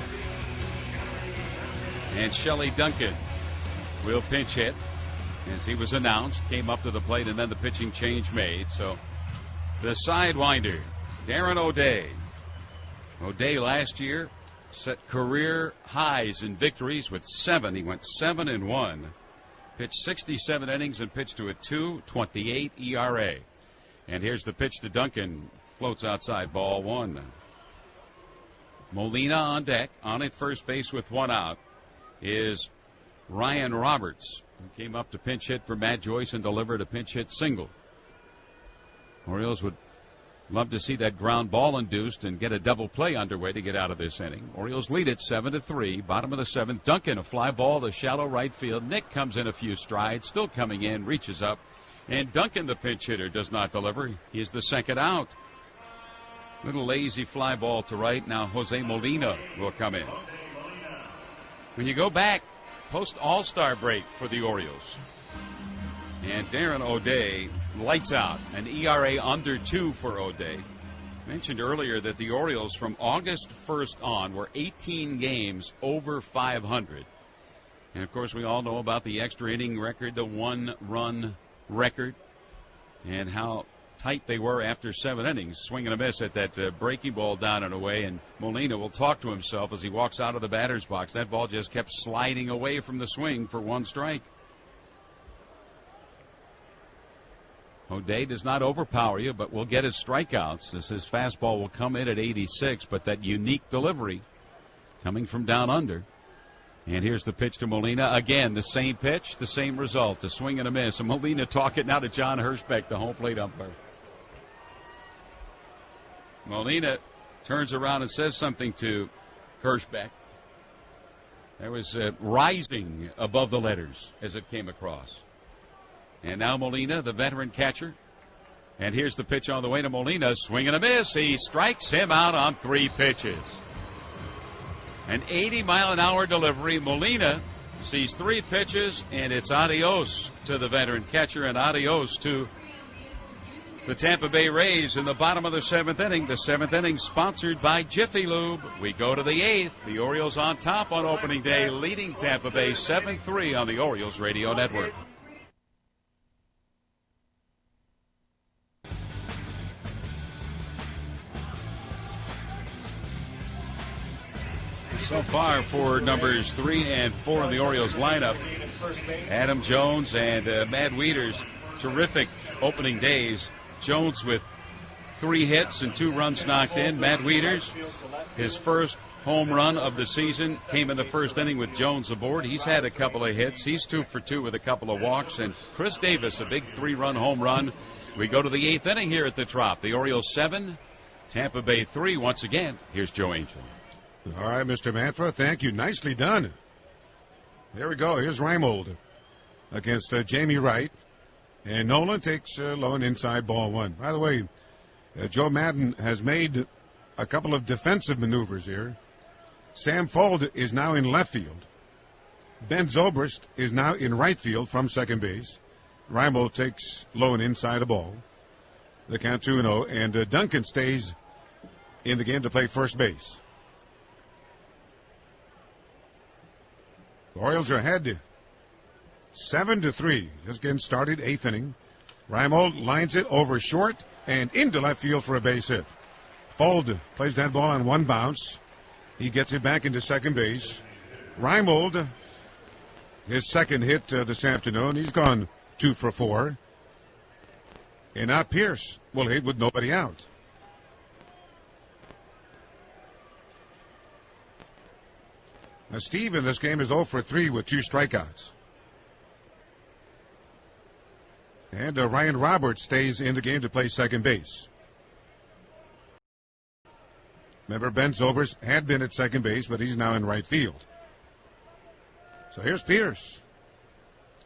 And Shelley Duncan will pinch hit as he was announced, came up to the plate, and then the pitching change made. So the sidewinder, Darren O'Day. O'Day last year set career highs in victories with 7. He went 7-1. Pitched 67 innings and pitched to a 2.28 ERA. And here's the pitch to Duncan. Floats outside, ball 1. Molina on deck. On at first base with 1 out is Ryan Roberts. He came up to pinch hit for Matt Joyce and delivered a pinch hit single. Orioles would love to see that ground ball induced and get a double play underway to get out of this inning. Orioles lead it 7-3. Bottom of the seventh. Duncan, a fly ball to shallow right field. Nick comes in a few strides, still coming in, reaches up. And Duncan, the pinch hitter, does not deliver. He is the second out. Little lazy fly ball to right. Now Jose Molina will come in. When you go back, post All-Star break for the Orioles. And Darren O'Day lights out. An ERA under 2 for O'Day. Mentioned earlier that the Orioles from August 1st on were 18 games over 500. And of course we all know about the extra inning record, the 1-run record, and how tight they were after 7 innings. Swing and a miss at that breaking ball down and away, and Molina will talk to himself as he walks out of the batter's box. That ball just kept sliding away from the swing for 1 strike. O'Day does not overpower you, but will get his strikeouts as his fastball will come in at 86, but that unique delivery coming from down under. And here's the pitch to Molina. Again, the same pitch, the same result, a swing and a miss. And Molina talking now to John Hirschbeck, the home plate umpire. Molina turns around and says something to Hirschbeck. There was rising above the letters as it came across. And now Molina, the veteran catcher. And here's the pitch on the way to Molina. Swing and a miss. He strikes him out on 3 pitches. An 80-mile-an-hour delivery. Molina sees 3 pitches, and it's adios to the veteran catcher and adios to the Tampa Bay Rays in the bottom of the 7th inning. The 7th inning sponsored by Jiffy Lube. We go to the 8th. The Orioles on top on opening day, leading Tampa Bay 7-3 on the Orioles Radio Network. So far for numbers 3 and 4 in the Orioles lineup, Adam Jones and Matt Wieters, terrific opening days. Jones with 3 hits and 2 runs knocked in. Matt Wieters, his first home run of the season, came in the first inning with Jones aboard. He's had a couple of hits. He's 2 for 2 with a couple of walks. And Chris Davis, a big 3-run home run. We go to the 8th inning here at the Trop. The Orioles 7, Tampa Bay 3. Once again, here's Joe Angel. All right, Mr. Manfra, thank you. Nicely done. There we go. Here's Reimold against Jamie Wright. And Nolan takes low and inside ball 1. By the way, Joe Madden has made a couple of defensive maneuvers here. Sam Fuld is now in left field. Ben Zobrist is now in right field from second base. Reimold takes low and inside the ball. The count 2-0. And Duncan stays in the game to play first base. The Orioles are ahead 7-3. Just getting started, 8th inning. Reimold lines it over short and into left field for a base hit. Fuld plays that ball on 1 bounce. He gets it back into second base. Reimold, his second hit this afternoon. He's gone 2 for 4. And now Pierce will hit with nobody out. Now, Steve in this game is 0 for 3 with 2 strikeouts. And Ryan Roberts stays in the game to play second base. Remember, Ben Zobrist had been at second base, but he's now in right field. So here's Pierce.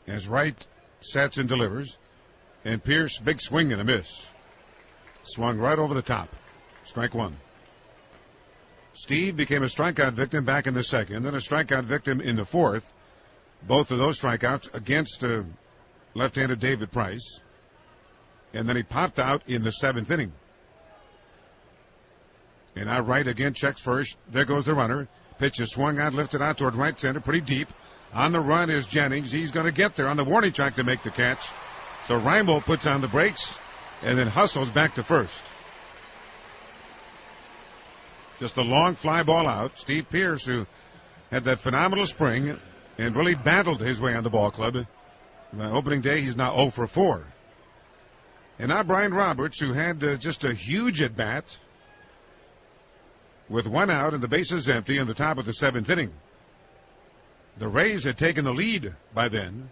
As Wright sets and delivers. And Pierce, big swing and a miss. Swung right over the top. Strike 1. Steve became a strikeout victim back in the second, then a strikeout victim in the 4th. Both of those strikeouts against left-handed David Price. And then he popped out in the 7th inning. And now Wright again checks first. There goes the runner. Pitch is swung out, lifted out toward right center, pretty deep. On the run is Jennings. He's going to get there on the warning track to make the catch. So Reimold puts on the brakes and then hustles back to first. Just a long fly ball out. Steve Pierce, who had that phenomenal spring and really battled his way on the ball club. Opening day, he's now 0 for 4. And now Brian Roberts, who had just a huge at-bat with 1 out and the bases empty in the top of the 7th inning. The Rays had taken the lead by then.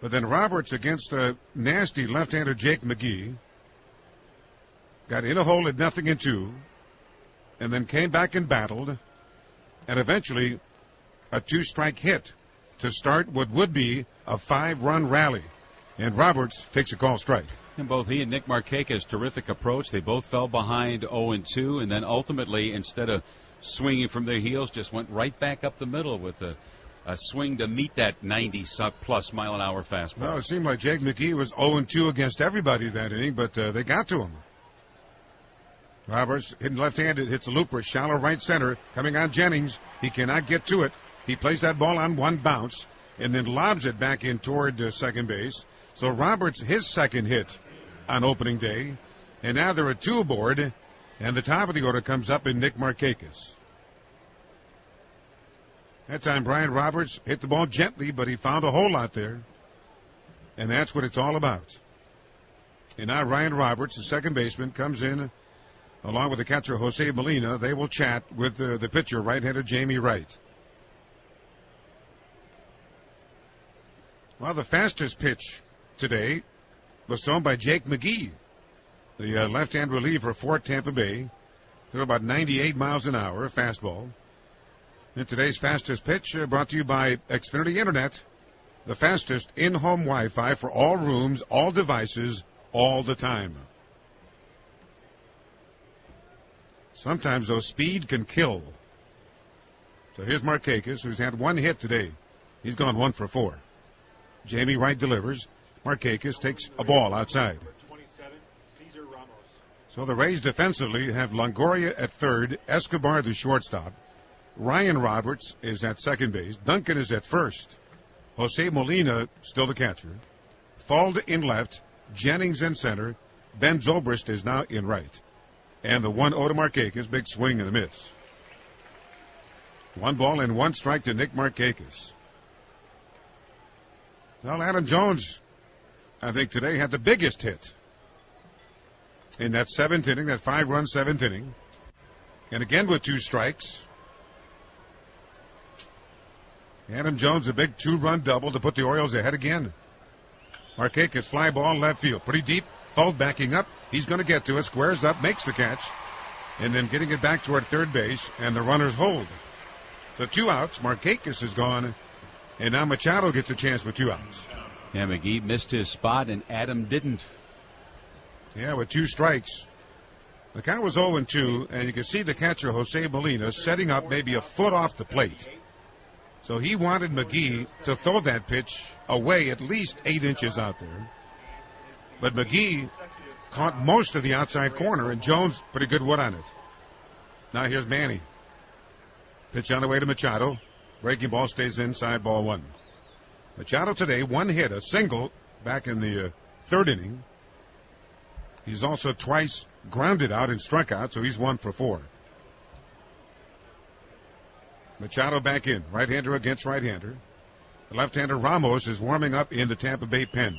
But then Roberts against a nasty left-hander Jake McGee got in a hole at 0-2, and then came back and battled, and eventually a 2-strike hit to start what would be a 5-run rally. And Roberts takes a call strike. And both he and Nick Markakis, terrific approach. They both fell behind 0-2, and then ultimately, instead of swinging from their heels, just went right back up the middle with a swing to meet that 90-plus mile-an-hour fastball. Well, it seemed like Jake McGee was 0-2 against everybody that inning, but they got to him. Roberts, hitting left-handed, hits a looper, shallow right center, coming on Jennings. He cannot get to it. He plays that ball on one bounce and then lobs it back in toward second base. So Roberts, his second hit on opening day. And now they're at 2 aboard, and the top of the order comes up in Nick Markakis. That time Brian Roberts hit the ball gently, but he found a hole out there. And that's what it's all about. And now Ryan Roberts, the second baseman, comes in along with the catcher Jose Molina. They will chat with the pitcher, right-hander Jamie Wright. Well, the fastest pitch today was thrown by Jake McGee, the left-hand reliever for Tampa Bay. Threw about 98 miles an hour, fastball. And today's fastest pitch brought to you by Xfinity Internet, the fastest in-home Wi-Fi for all rooms, all devices, all the time. Sometimes, though, speed can kill. So here's Markakis, who's had 1 hit today. He's gone 1 for 4. Jamie Wright delivers. Markakis takes a ball outside. So the Rays defensively have Longoria at third, Escobar the shortstop. Ryan Roberts is at second base. Duncan is at first. Jose Molina still the catcher. Fald in left. Jennings in center. Ben Zobrist is now in right. And the 1-0 to Markakis. Big swing and a miss. 1 ball and 1 strike to Nick Markakis. Well, Adam Jones, I think today had the biggest hit in that 7th inning, that 5-run 7th inning. And again with 2 strikes. Adam Jones, a big 2-run double to put the Orioles ahead again. Markakis fly ball left field. Pretty deep. Fuld backing up. He's going to get to it. Squares up. Makes the catch. And then getting it back toward third base. And the runners hold. So 2 outs. Markakis is gone. And now Machado gets a chance with 2 outs. Yeah, McGee missed his spot and Adam didn't. Yeah, with 2 strikes. The count was 0-2. And you can see the catcher, Jose Molina, setting up maybe a foot off the plate. So he wanted McGee to throw that pitch away at least 8 inches out there. But McGee caught most of the outside corner, and Jones put a good wood on it. Now here's Manny. Pitch on the way to Machado. Breaking ball stays inside, ball 1. Machado today, 1 hit, a single back in the 3rd inning. He's also twice grounded out and struck out, so he's 1 for 4. Machado back in. Right-hander against right-hander. The left-hander Ramos is warming up in the Tampa Bay pen.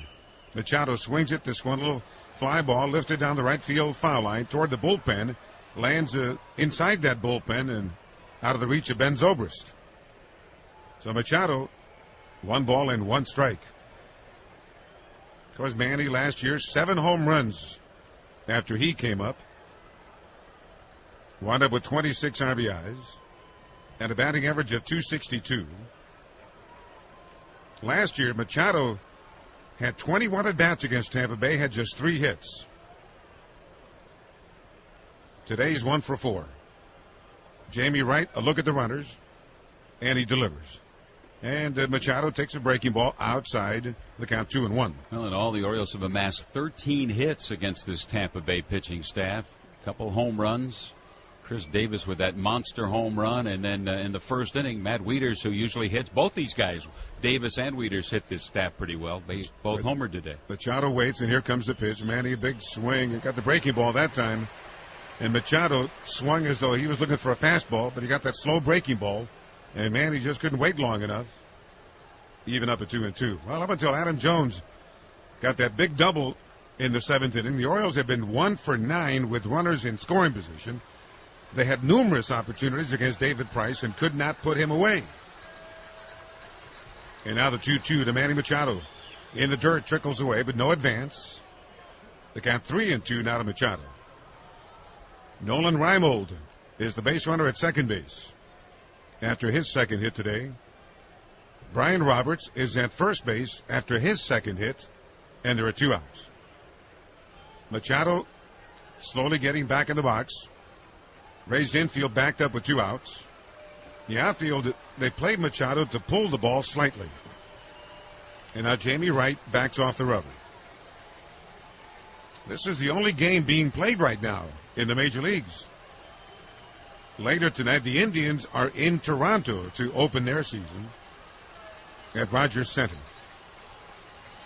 Machado swings it. This one little fly ball lifted down the right field foul line toward the bullpen. Lands inside that bullpen and out of the reach of Ben Zobrist. So Machado, 1 ball and 1 strike. Of course, Manny last year, 7 home runs after he came up. Wound up with 26 RBIs. And a batting average of .262. Last year, Machado had 21 at-bats against Tampa Bay, had just 3 hits. Today's 1 for 4. Jamie Wright, a look at the runners, and he delivers. And Machado takes a breaking ball outside the count, 2-1. Well, in all, the Orioles have amassed 13 hits against this Tampa Bay pitching staff. A couple home runs. Chris Davis with that monster home run, and then in the 1st inning, Matt Wieters, who usually hits. Both these guys, Davis and Wieters, hit this staff pretty well. They both homered today. Machado waits, and here comes the pitch. Manny, a big swing. He got the breaking ball that time. And Machado swung as though he was looking for a fastball, but he got that slow breaking ball. And Manny just couldn't wait long enough. Even up at 2-2. Well, up until Adam Jones got that big double in the 7th inning, the Orioles have been 1 for 9 with runners in scoring position. They had numerous opportunities against David Price and could not put him away. And now the 2-2 to Manny Machado. In the dirt, trickles away, but no advance. The count 3-2 now to Machado. Nolan Reimold is the base runner at second base after his second hit today. Brian Roberts is at first base after his second hit, and there are 2 outs. Machado slowly getting back in the box. Raised infield backed up with 2 outs. The outfield, they played Machado to pull the ball slightly. And now Jamie Wright backs off the rubber. This is the only game being played right now in the major leagues. Later tonight, the Indians are in Toronto to open their season at Rogers Center.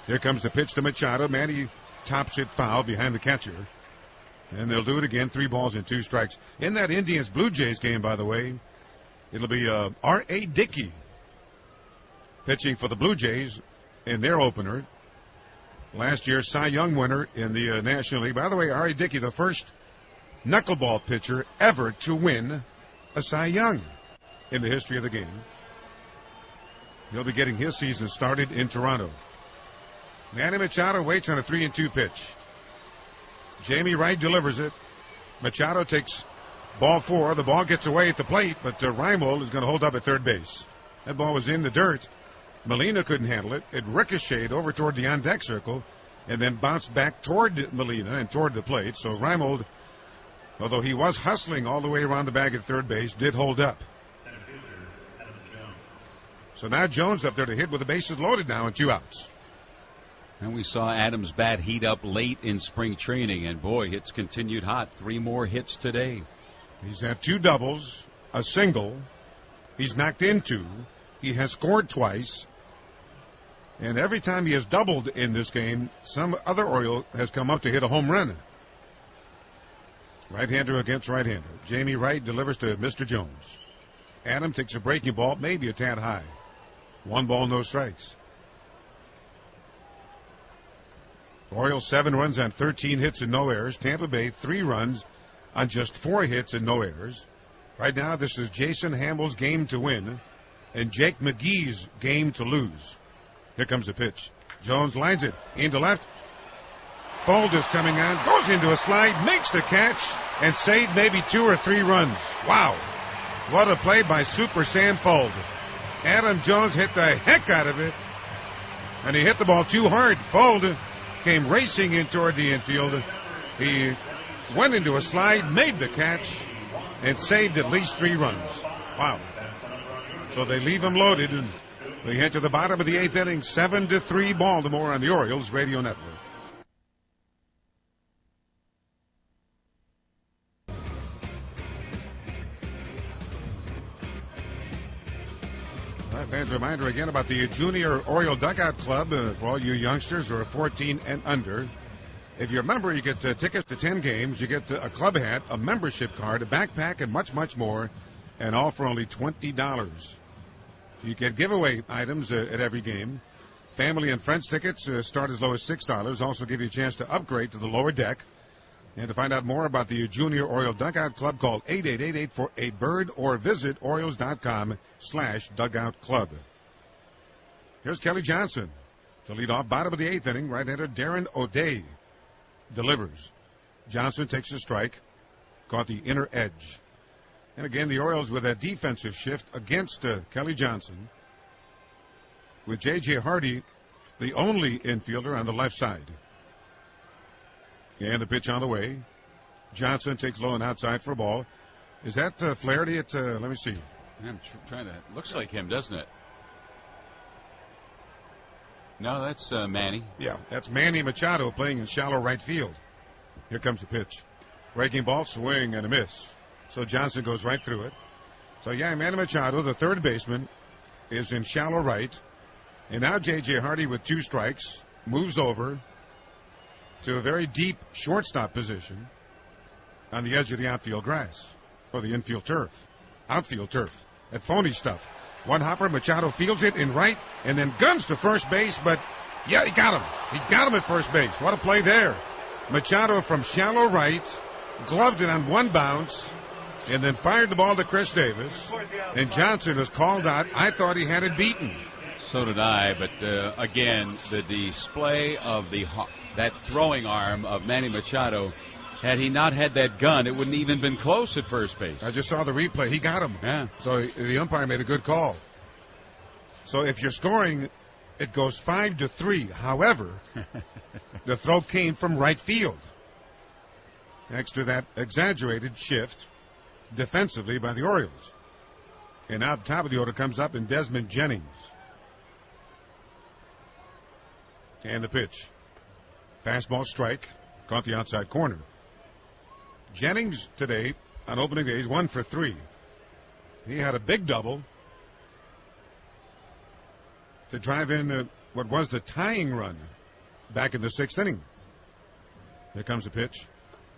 Here comes the pitch to Machado. Manny tops it foul behind the catcher. And they'll do it again, 3 balls and 2 strikes. In that Indians-Blue Jays game, by the way, it'll be R.A. Dickey pitching for the Blue Jays in their opener. Last year's Cy Young winner in the National League. By the way, R.A. Dickey, the first knuckleball pitcher ever to win a Cy Young in the history of the game. He'll be getting his season started in Toronto. Manny Machado waits on a 3-2 pitch. Jamie Wright delivers it. Machado takes ball 4. The ball gets away at the plate, but Reimold is going to hold up at third base. That ball was in the dirt. Molina couldn't handle it. It ricocheted over toward the on-deck circle and then bounced back toward Molina and toward the plate. So Reimold, although he was hustling all the way around the bag at third base, did hold up. So now Jones up there to hit with the bases loaded now and 2 outs. And we saw Adams' bat heat up late in spring training, and boy, it's continued hot. 3 more hits today. He's had 2 doubles, a single. He's knocked in 2. He has scored twice. And every time he has doubled in this game, some other Oriole has come up to hit a home run. Right-hander against right-hander. Jamie Wright delivers to Mr. Jones. Adam takes a breaking ball, maybe a tad high. 1 ball, no strikes. Orioles 7 runs on 13 hits and no errors. Tampa Bay 3 runs on just 4 hits and no errors. Right now, this is Jason Hamill's game to win and Jake McGee's game to lose. Here comes the pitch. Jones lines it into left. Fold is coming on, goes into a slide, makes the catch, and saved maybe 2 or 3 runs. Wow. What a play by Super Sam Fold. Adam Jones hit the heck out of it, and he hit the ball too hard. Fold came racing in toward the infield. He went into a slide, made the catch, and saved at least 3 runs. Wow. So they leave him loaded, and they head to the bottom of the 8th inning, 7-3 Baltimore on the Orioles Radio Network. Fans, reminder again about the Junior Oriole Dugout Club for all you youngsters who are 14 and under. If you're a member, you get tickets to 10 games. You get a club hat, a membership card, a backpack, and much, much more, and all for only $20. You get giveaway items at every game. Family and friends tickets start as low as $6. Also give you a chance to upgrade to the lower deck. And to find out more about the Junior Oriole Dugout Club, call 888-848-BIRD or visit Orioles.com/Dugout Club. Here's Kelly Johnson to lead off bottom of the 8th inning. Right-hander Darren O'Day delivers. Johnson takes a strike, caught the inner edge. And again, the Orioles with a defensive shift against Kelly Johnson, with J.J. Hardy, the only infielder on the left side. And the pitch on the way. Johnson takes low and outside for a ball. Is that Flaherty? Let me see. I'm trying to. Looks like him, doesn't it? No, that's Manny. Yeah, that's Manny Machado playing in shallow right field. Here comes the pitch. Breaking ball, swing and a miss. So Johnson goes right through it. So yeah, Manny Machado, the third baseman, is in shallow right. And now J.J. Hardy with 2 strikes moves over to a very deep shortstop position on the edge of the outfield grass, or the infield turf, outfield turf. That phony stuff. One hopper, Machado fields it in right, and then guns to first base, but yeah, he got him. He got him at first base. What a play there. Machado from shallow right, gloved it on 1 bounce, and then fired the ball to Chris Davis, and Johnson is called out. I thought he had it beaten. So did I, but again, the display of that throwing arm of Manny Machado, had he not had that gun, it wouldn't even been close at first base. I just saw the replay. He got him. Yeah. So the umpire made a good call. So if you're scoring, it goes 5-3. However, the throw came from right field. Next to that exaggerated shift defensively by the Orioles. And now the top of the order comes up in Desmond Jennings. And the pitch. Fastball strike. Caught the outside corner. Jennings today, on opening day, is 1 for 3. He had a big double to drive in what was the tying run back in the 6th inning. Here comes the pitch.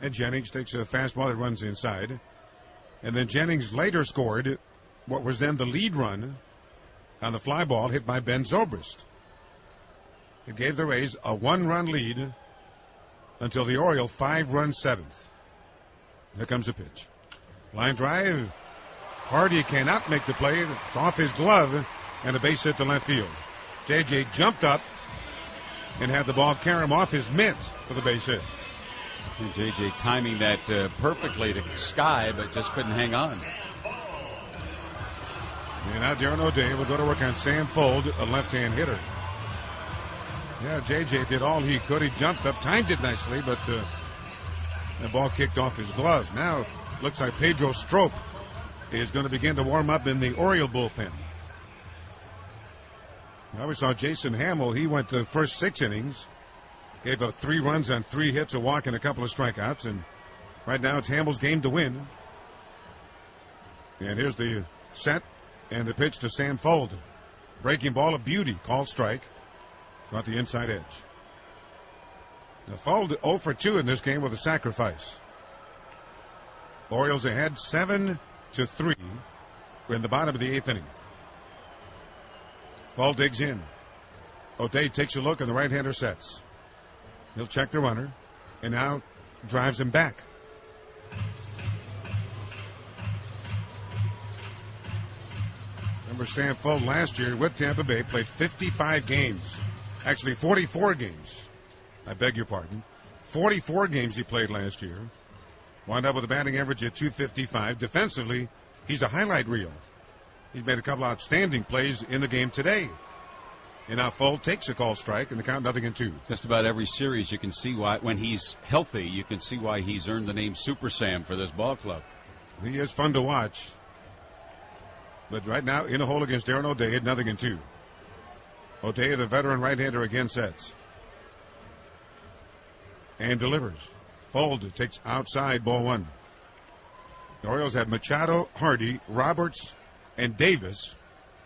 And Jennings takes a fastball that runs inside. And then Jennings later scored what was then the lead run on the fly ball hit by Ben Zobrist. It gave the Rays a 1-run lead until the Orioles 5-run 7th. Here comes the pitch. Line drive. Hardy cannot make the play. It's off his glove and a base hit to left field. J.J. jumped up and had the ball carry him off his mitt for the base hit. And J.J. timing that perfectly to Sky, but just couldn't hang on. And now Darren O'Day will go to work on Sam Fold, a left-hand hitter. Yeah, J.J. did all he could. He jumped up, timed it nicely, but the ball kicked off his glove. Now looks like Pedro Strop is going to begin to warm up in the Oriole bullpen. Now we saw Jason Hamill. He went the first 6 innings, gave up 3 runs on 3 hits, a walk, and a couple of strikeouts. And right now it's Hamill's game to win. And here's the set and the pitch to Sam Fold. Breaking ball, a beauty, called strike. Got the inside edge. Now Fold 0 for 2 in this game with a sacrifice. Orioles ahead 7-3. We're in the bottom of the 8th inning. Fold digs in. O'Day takes a look and the right-hander sets. He'll check the runner and now drives him back. Remember Sam Fold last year with Tampa Bay played 55 games. Actually 44 games. I beg your pardon. 44 games he played last year. Wound up with a batting average at .255. Defensively, he's a highlight reel. He's made a couple outstanding plays in the game today. And now Fold takes a call strike and the count 0-2. Just about every series you can see why, when he's healthy, you can see why he's earned the name Super Sam for this ball club. He is fun to watch. But right now, in a hole against Darren O'Day at 0-2. O'Day, the veteran right-hander, again sets. And delivers. Fold takes outside, ball 1. The Orioles have Machado, Hardy, Roberts, and Davis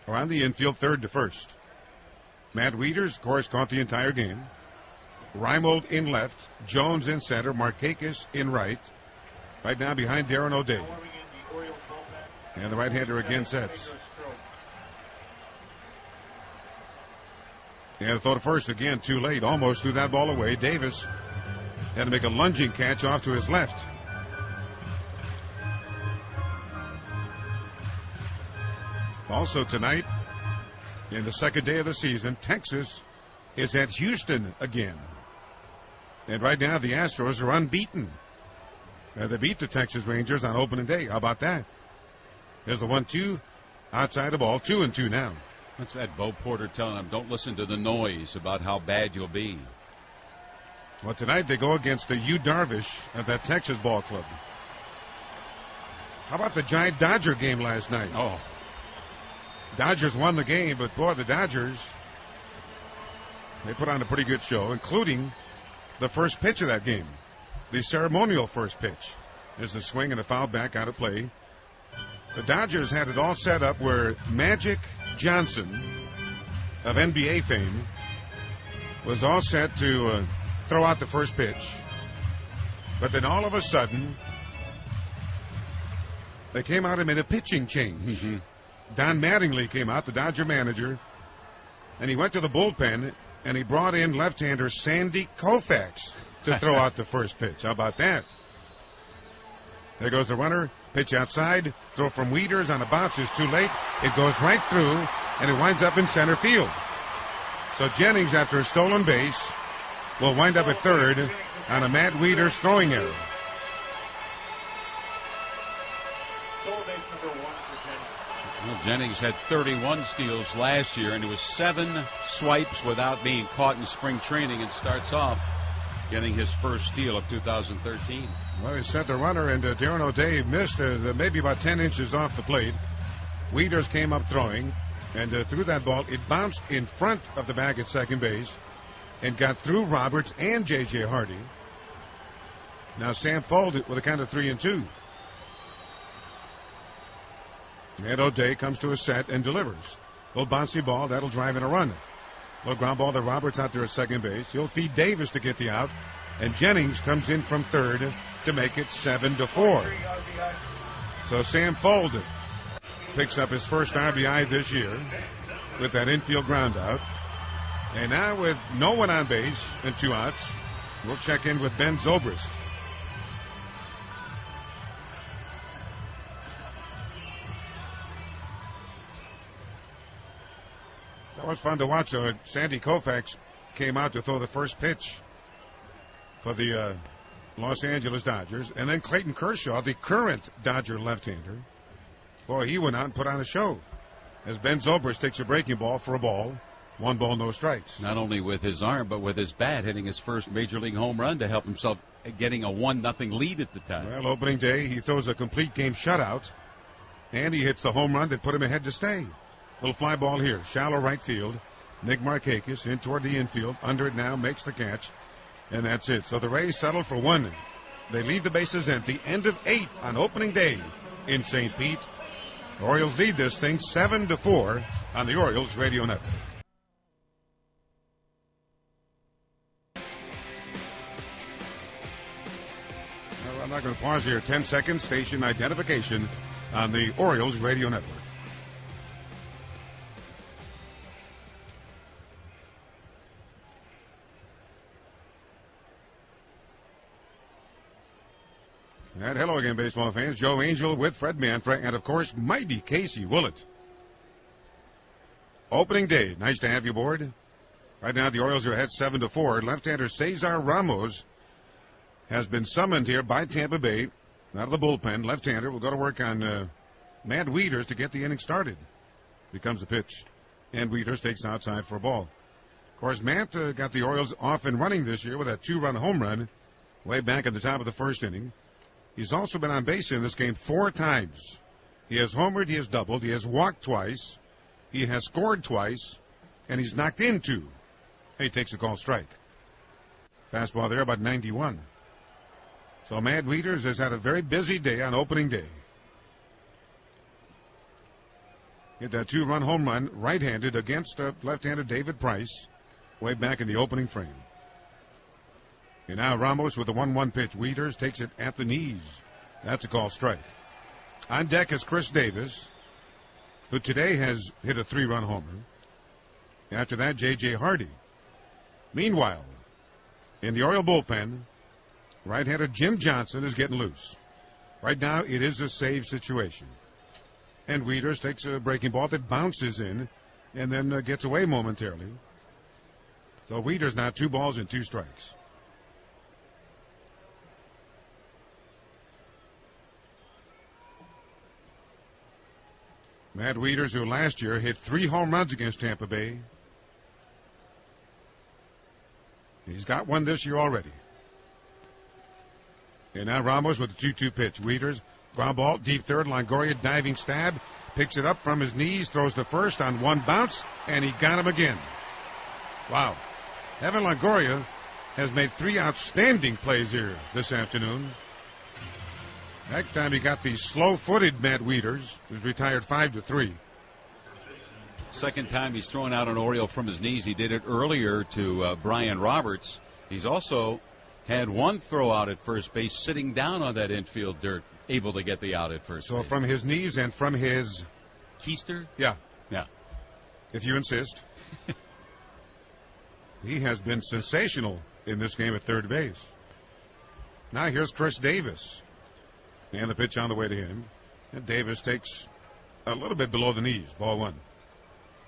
around the infield, 3rd to 1st. Matt Wieters, of course, caught the entire game. Reimold in left, Jones in center, Markakis in right. Right now behind Darren O'Day. And the right-hander again sets. And a throw to first again, too late. Almost threw that ball away. Davis had to make a lunging catch off to his left. Also tonight, in the 2nd day of the season, Texas is at Houston again. And right now the Astros are unbeaten. They beat the Texas Rangers on opening day. How about that? There's the 1-2 outside the ball. 2-2 now. What's that Bo Porter telling him? Don't listen to the noise about how bad you'll be. Well, tonight they go against the Yu Darvish at that Texas ball club. How about the Giant Dodger game last night? Oh. Dodgers won the game, but boy, the Dodgers, they put on a pretty good show, including the first pitch of that game. The ceremonial first pitch. There's a swing and a foul back out of play. The Dodgers had it all set up where Magic Johnson of NBA fame was all set to throw out the first pitch. But then all of a sudden, they came out and made a pitching change. Mm-hmm. Don Mattingly came out, the Dodger manager, and he went to the bullpen and he brought in left-hander Sandy Koufax to throw out the first pitch. How about that? There goes the runner. Pitch outside. Throw from Wieters on a bounce is too late. It goes right through. and it winds up in center field. So Jennings, after a stolen base, will wind up at third on a Matt Wieters throwing error. Well, Jennings had 31 steals last year, and it was 7 swipes without being caught in spring training, and starts off getting his first steal of 2013. Well, he sent the runner, and Darren O'Day missed maybe about 10 inches off the plate. Wieters came up throwing, and threw that ball. It bounced in front of the bag at second base and got through Roberts and J.J. Hardy. Now Sam folded with a count of 3-2. And O'Day comes to a set and delivers. Little bouncy ball, that'll drive in a run. Little ground ball to Roberts out there at second base. He'll feed Davis to get the out. And Jennings comes in from third to make it 7-4. So Sam Fold picks up his first RBI this year with that infield ground out. And now with no one on base and 2 outs, we'll check in with Ben Zobrist. That was fun to watch. Sandy Koufax came out to throw the first pitch for the Los Angeles Dodgers. And then Clayton Kershaw, the current Dodger left-hander, boy, he went out and put on a show as Ben Zobrist takes a breaking ball for a ball. 1 ball, no strikes. Not only with his arm, but with his bat, hitting his first major league home run to help himself getting a 1-0 lead at the time. Well, opening day, he throws a complete game shutout, and he hits the home run that put him ahead to stay. Little fly ball here, shallow right field. Nick Markakis in toward the infield. Under it now, makes the catch, and that's it. So the Rays settle for 1. They leave the bases empty. End of 8 on opening day in St. Pete. The Orioles lead this thing 7-4 on the Orioles Radio Network. I'm not going to pause here. 10 seconds. Station identification on the Orioles Radio Network. And hello again, baseball fans. Joe Angel with Fred Manfra and, of course, mighty Casey Willett. Opening day. Nice to have you aboard. Right now, the Orioles are ahead 7-4. Left-hander Cesar Ramos has been summoned here by Tampa Bay out of the bullpen. Left-hander will go to work on Matt Wieters to get the inning started. Becomes a pitch, and Wieters takes outside for a ball. Of course, Matt got the Orioles off and running this year with a 2-run home run way back at the top of the first inning. He's also been on base in this game 4 times. He has homered, he has doubled, he has walked twice, he has scored twice, and he's knocked in 2. He takes a called strike. Fastball there, about 91. So Matt Wieters has had a very busy day on opening day. Hit that 2-run home run right-handed against left-handed David Price way back in the opening frame. And now Ramos with the 1-1 pitch. Wieters takes it at the knees. That's a called strike. On deck is Chris Davis, who today has hit a 3-run homer. After that, J.J. Hardy. Meanwhile, in the Oriole bullpen, right-hander Jim Johnson is getting loose. Right now, it is a save situation. And Wieters takes a breaking ball that bounces in and then gets away momentarily. So Wieters now 2 balls and 2 strikes. Matt Wieters, who last year hit 3 home runs against Tampa Bay. He's got 1 this year already. And now Ramos with the 2-2 pitch. Wieters, ground ball, deep third. Longoria diving stab. Picks it up from his knees. Throws to first on 1 bounce. And he got him again. Wow. Evan Longoria has made 3 outstanding plays here this afternoon. That time he got the slow-footed Matt Wieters, who's retired 5-3. Second time he's thrown out an Oriole from his knees. He did it earlier to Brian Roberts. He's also had 1 throw out at first base, sitting down on that infield dirt, able to get the out at first base. So from his knees and from his... keister? Yeah. Yeah. If you insist. He has been sensational in this game at third base. Now here's Chris Davis. And the pitch on the way to him. And Davis takes a little bit below the knees. Ball 1.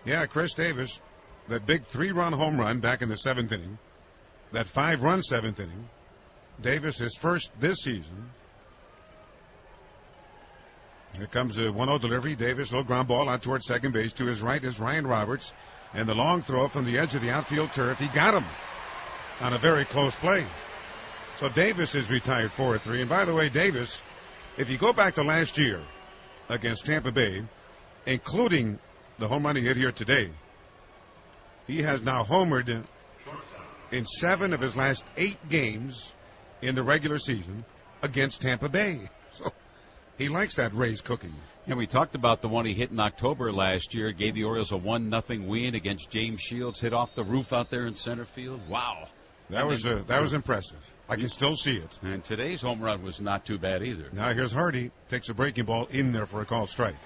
Yeah, Chris Davis, that big 3-run home run back in the 7th inning, that 5-run 7th inning. Davis, his first this season. Here comes a 1-0 delivery. Davis, low ground ball out towards second base. To his right is Ryan Roberts. And the long throw from the edge of the outfield turf. He got him on a very close play. So Davis is retired 4-3. And by the way, Davis, if you go back to last year against Tampa Bay, including the home run he hit here today, he has now homered in 7 of his last 8 games in the regular season against Tampa Bay. So he likes that Rays cooking. And we talked about the one he hit in October last year. Gave the Orioles a 1-0 win against James Shields. Hit off the roof out there in center field. Wow. That was impressive. I can still see it. And today's home run was not too bad either. Now here's Hardy. Takes a breaking ball in there for a called strike.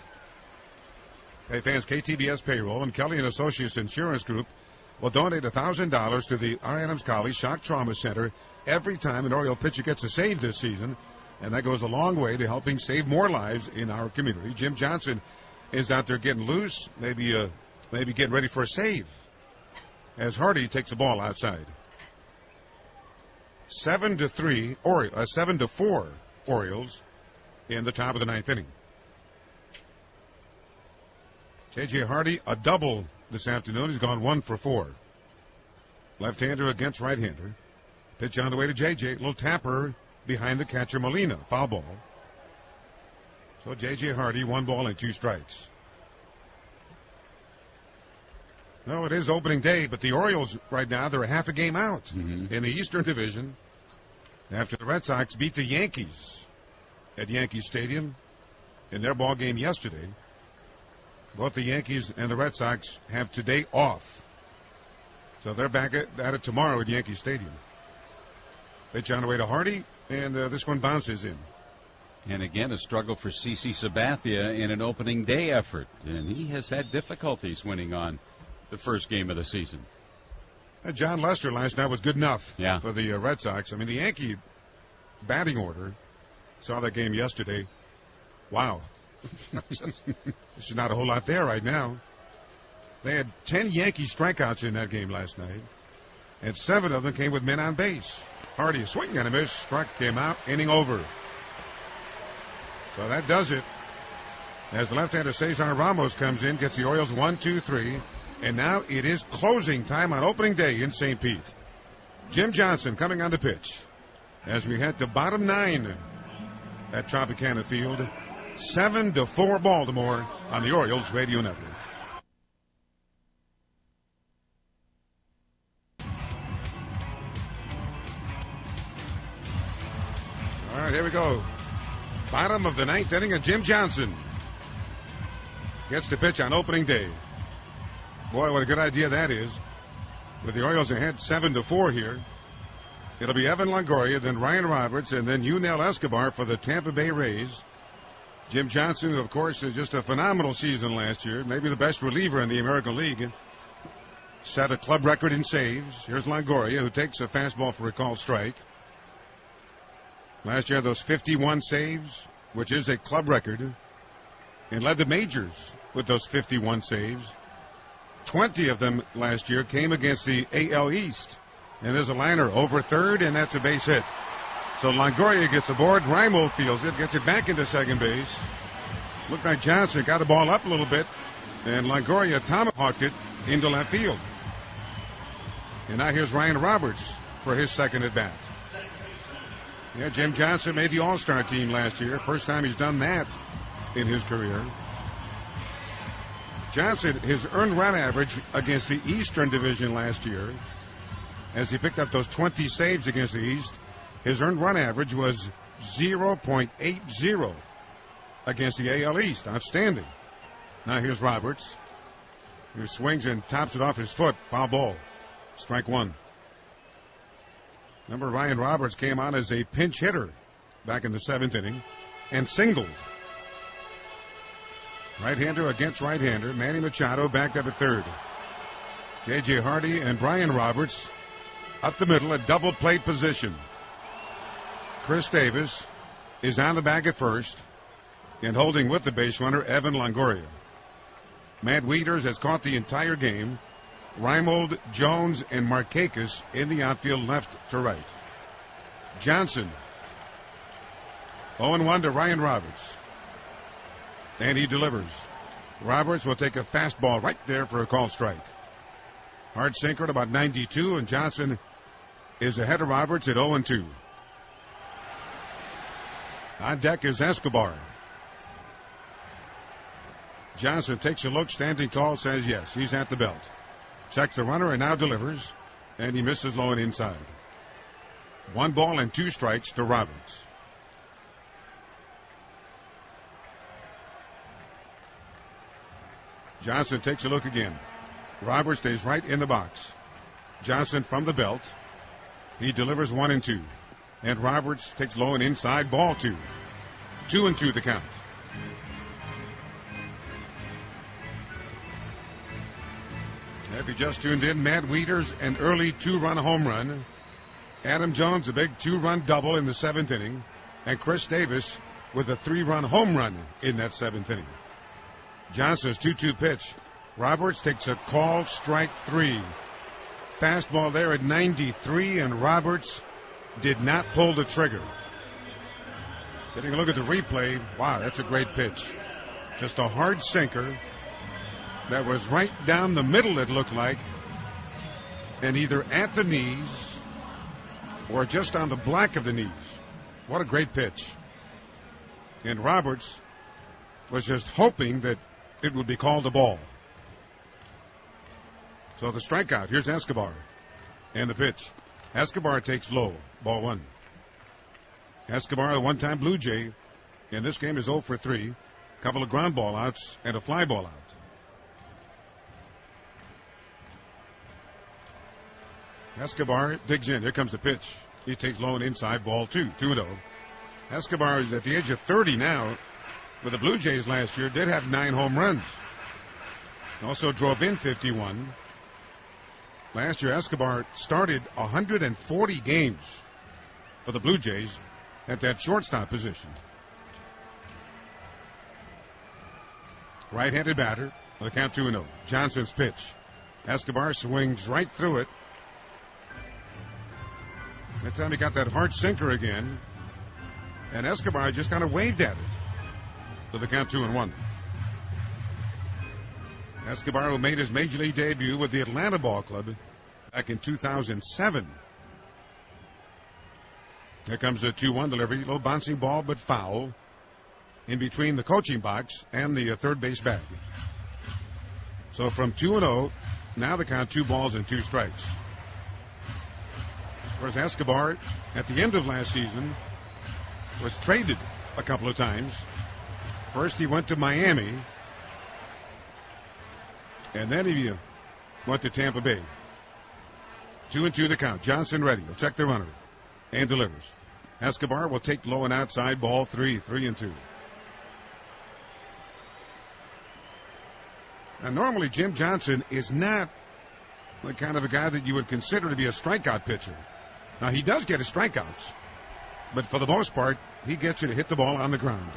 Hey fans, KTBS Payroll and Kelly & Associates Insurance Group will donate $1,000 to the R. Adams College Shock Trauma Center every time an Oriole pitcher gets a save this season. And that goes a long way to helping save more lives in our community. Jim Johnson is out there getting loose, maybe getting ready for a save as Hardy takes the ball outside. 7-4 Orioles in the top of the 9th inning. J.J. Hardy, a double this afternoon. He's gone 1 for 4. Left-hander against right-hander. Pitch on the way to J.J. Little tapper behind the catcher Molina. Foul ball. So J.J. Hardy, 1 ball and 2 strikes. No, it is opening day, but the Orioles right now, they're a half a game out in the Eastern Division after the Red Sox beat the Yankees at Yankee Stadium in their ball game yesterday. Both the Yankees and the Red Sox have today off. So they're back at it tomorrow at Yankee Stadium. Pitch on the way to Hardy, and this one bounces in. And again, a struggle for CC Sabathia in an opening day effort. And he has had difficulties winning on the first game of the season. John Lester last night was good enough for the Red Sox. I mean, the Yankee batting order, saw that game yesterday. Wow. There's not a whole lot there right now. They had 10 Yankee strikeouts in that game last night, and 7 of them came with men on base. Hardy, a swing and a miss, struck, came out, inning over. So that does it. As the left-hander Cesar Ramos comes in, gets the Orioles 1-2-3, and now it is closing time on opening day in St. Pete. Jim Johnson coming on the pitch as we head to bottom 9 at Tropicana Field. 7-4 Baltimore on the Orioles Radio Network. All right, here we go. Bottom of the 9th inning, and Jim Johnson gets the pitch on opening day. Boy, what a good idea that is. With the Orioles ahead 7-4 here, it'll be Evan Longoria, then Ryan Roberts, and then Yunel Escobar for the Tampa Bay Rays. Jim Johnson, of course, just a phenomenal season last year, maybe the best reliever in the American League. Set a club record in saves. Here's Longoria, who takes a fastball for a called strike. Last year, those 51 saves, which is a club record, and led the majors with those 51 saves. 20 of them last year came against the AL East. And there's a liner over third, and that's a base hit. So Longoria gets aboard. Rimo fields it, gets it back into second base. Looked like Johnson got the ball up a little bit, and Longoria tomahawked it into left field. And now here's Ryan Roberts for his second at bat. Yeah, Jim Johnson made the All-Star team last year. First time he's done that in his career. Johnson, his earned run average against the Eastern Division last year, as he picked up those 20 saves against the East, his earned run average was 0.80 against the AL East. Outstanding. Now here's Roberts, who swings and tops it off his foot. Foul ball. Strike 1. Remember, Ryan Roberts came on as a pinch hitter back in the 7th inning and singled. Right-hander against right-hander. Manny Machado backed up at third. J.J. Hardy and Brian Roberts up the middle at double play position. Chris Davis is on the bag at first and holding with the base runner, Evan Longoria. Matt Wieters has caught the entire game. Reimold, Jones, and Markakis in the outfield left to right. Johnson. 0-1 to Ryan Roberts. And he delivers. Roberts will take a fastball right there for a called strike. Hard sinker at about 92, and Johnson is ahead of Roberts at 0-2. On deck is Escobar. Johnson takes a look, standing tall, says yes, he's at the belt. Checks the runner and now delivers, and he misses low and inside. 1 ball and 2 strikes to Roberts. Johnson takes a look again. Roberts stays right in the box. Johnson from the belt. He delivers 1-2. And Roberts takes low and inside, ball 2. 2-2 the count. If you just tuned in, Matt Wieters, an early 2-run home run. Adam Jones, a big 2-run double in the 7th inning. And Chris Davis with a 3-run home run in that 7th inning. Johnson's 2-2 pitch. Roberts takes a call, strike 3. Fastball there at 93, and Roberts did not pull the trigger. Getting a look at the replay, wow, that's a great pitch. Just a hard sinker that was right down the middle, it looked like, and either at the knees or just on the black of the knees. What a great pitch. And Roberts was just hoping that it would be called a ball. So the strikeout. Here's Escobar. And the pitch. Escobar takes low. Ball 1. Escobar, a one-time Blue Jay, in this game is 0 for 3. Couple of ground ball outs and a fly ball out. Escobar digs in. Here comes the pitch. He takes low and inside. Ball 2. 2-0. Escobar is at the age of 30 now. With the Blue Jays last year, did have 9 home runs. Also drove in 51. Last year, Escobar started 140 games for the Blue Jays at that shortstop position. Right-handed batter with a count 2-0. Johnson's pitch. Escobar swings right through it. That time he got that hard sinker again. And Escobar just kind of waved at it. So the count 2-1. Escobar, who made his major league debut with the Atlanta Ball Club back in 2007. Here comes the 2-1 delivery. Low bouncing ball, but foul. In between the coaching box and the third base bag. So from 2-0, now the count 2 balls and 2 strikes. Of course, Escobar, at the end of last season, was traded a couple of times. First, he went to Miami. And then he went to Tampa Bay. 2-2 the count. Johnson ready. He'll check the runner. And delivers. Escobar will take low and outside. Ball 3. 3-2. Now, normally, Jim Johnson is not the kind of a guy that you would consider to be a strikeout pitcher. Now, he does get his strikeouts. But for the most part, he gets you to hit the ball on the ground.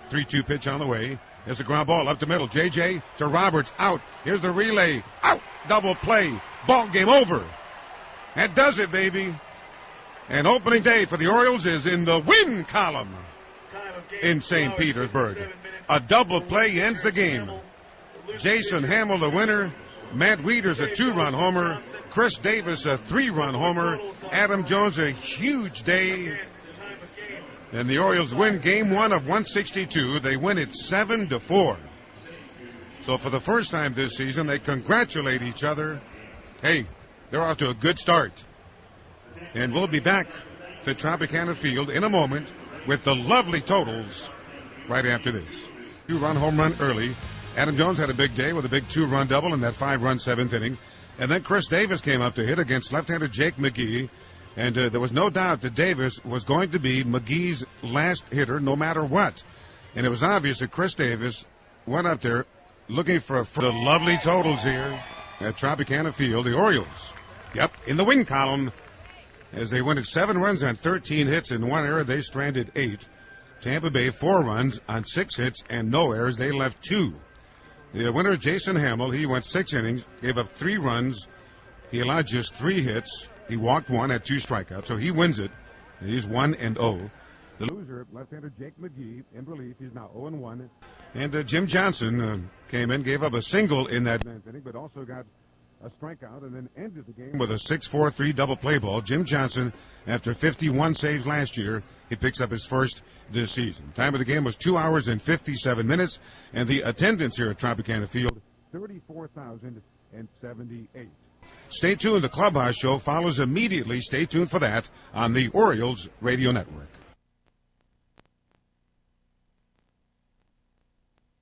3-2 pitch on the way. There's a ground ball up the middle. JJ to Roberts. Out. Here's the relay. Out. Double play. Ball game over. That does it, baby. And opening day for the Orioles is in the win column in St. Petersburg. A double play ends the game. Jason Hamill, the winner. Matt Wieters, a 2-run homer. Chris Davis, a 3-run homer. Adam Jones, a huge day. And the Orioles win game 1 of 162. They win it 7-4. So for the first time this season, they congratulate each other. Hey, they're off to a good start. And we'll be back to Tropicana Field in a moment with the lovely totals right after this. 2-run home run early. Adam Jones had a big day with a big 2-run double in that 5-run 7th inning. And then Chris Davis came up to hit against left-handed Jake McGee. And there was no doubt that Davis was going to be McGee's last hitter no matter what. And it was obvious that Chris Davis went up there looking for the lovely totals here at Tropicana Field. The Orioles, in the win column as they win at 7 runs on 13 hits in 1 error. They stranded 8. Tampa Bay 4 runs on 6 hits and no errors. They left 2. The winner, Jason Hamill, he went 6 innings, gave up 3 runs. He allowed just 3 hits. He walked 1, had 2 strikeouts, so he wins it. He's 1-0. The loser, left-hander Jake McGee, in relief. He's now 0-1. And Jim Johnson came in, gave up a single in that 9th inning, but also got a strikeout and then ended the game with a 6-4-3 double play ball. Jim Johnson, after 51 saves last year, he picks up his first this season. Time of the game was 2 hours and 57 minutes, and the attendance here at Tropicana Field, 34,078. Stay tuned. The Clubhouse Show follows immediately. Stay tuned for that on the Orioles Radio Network.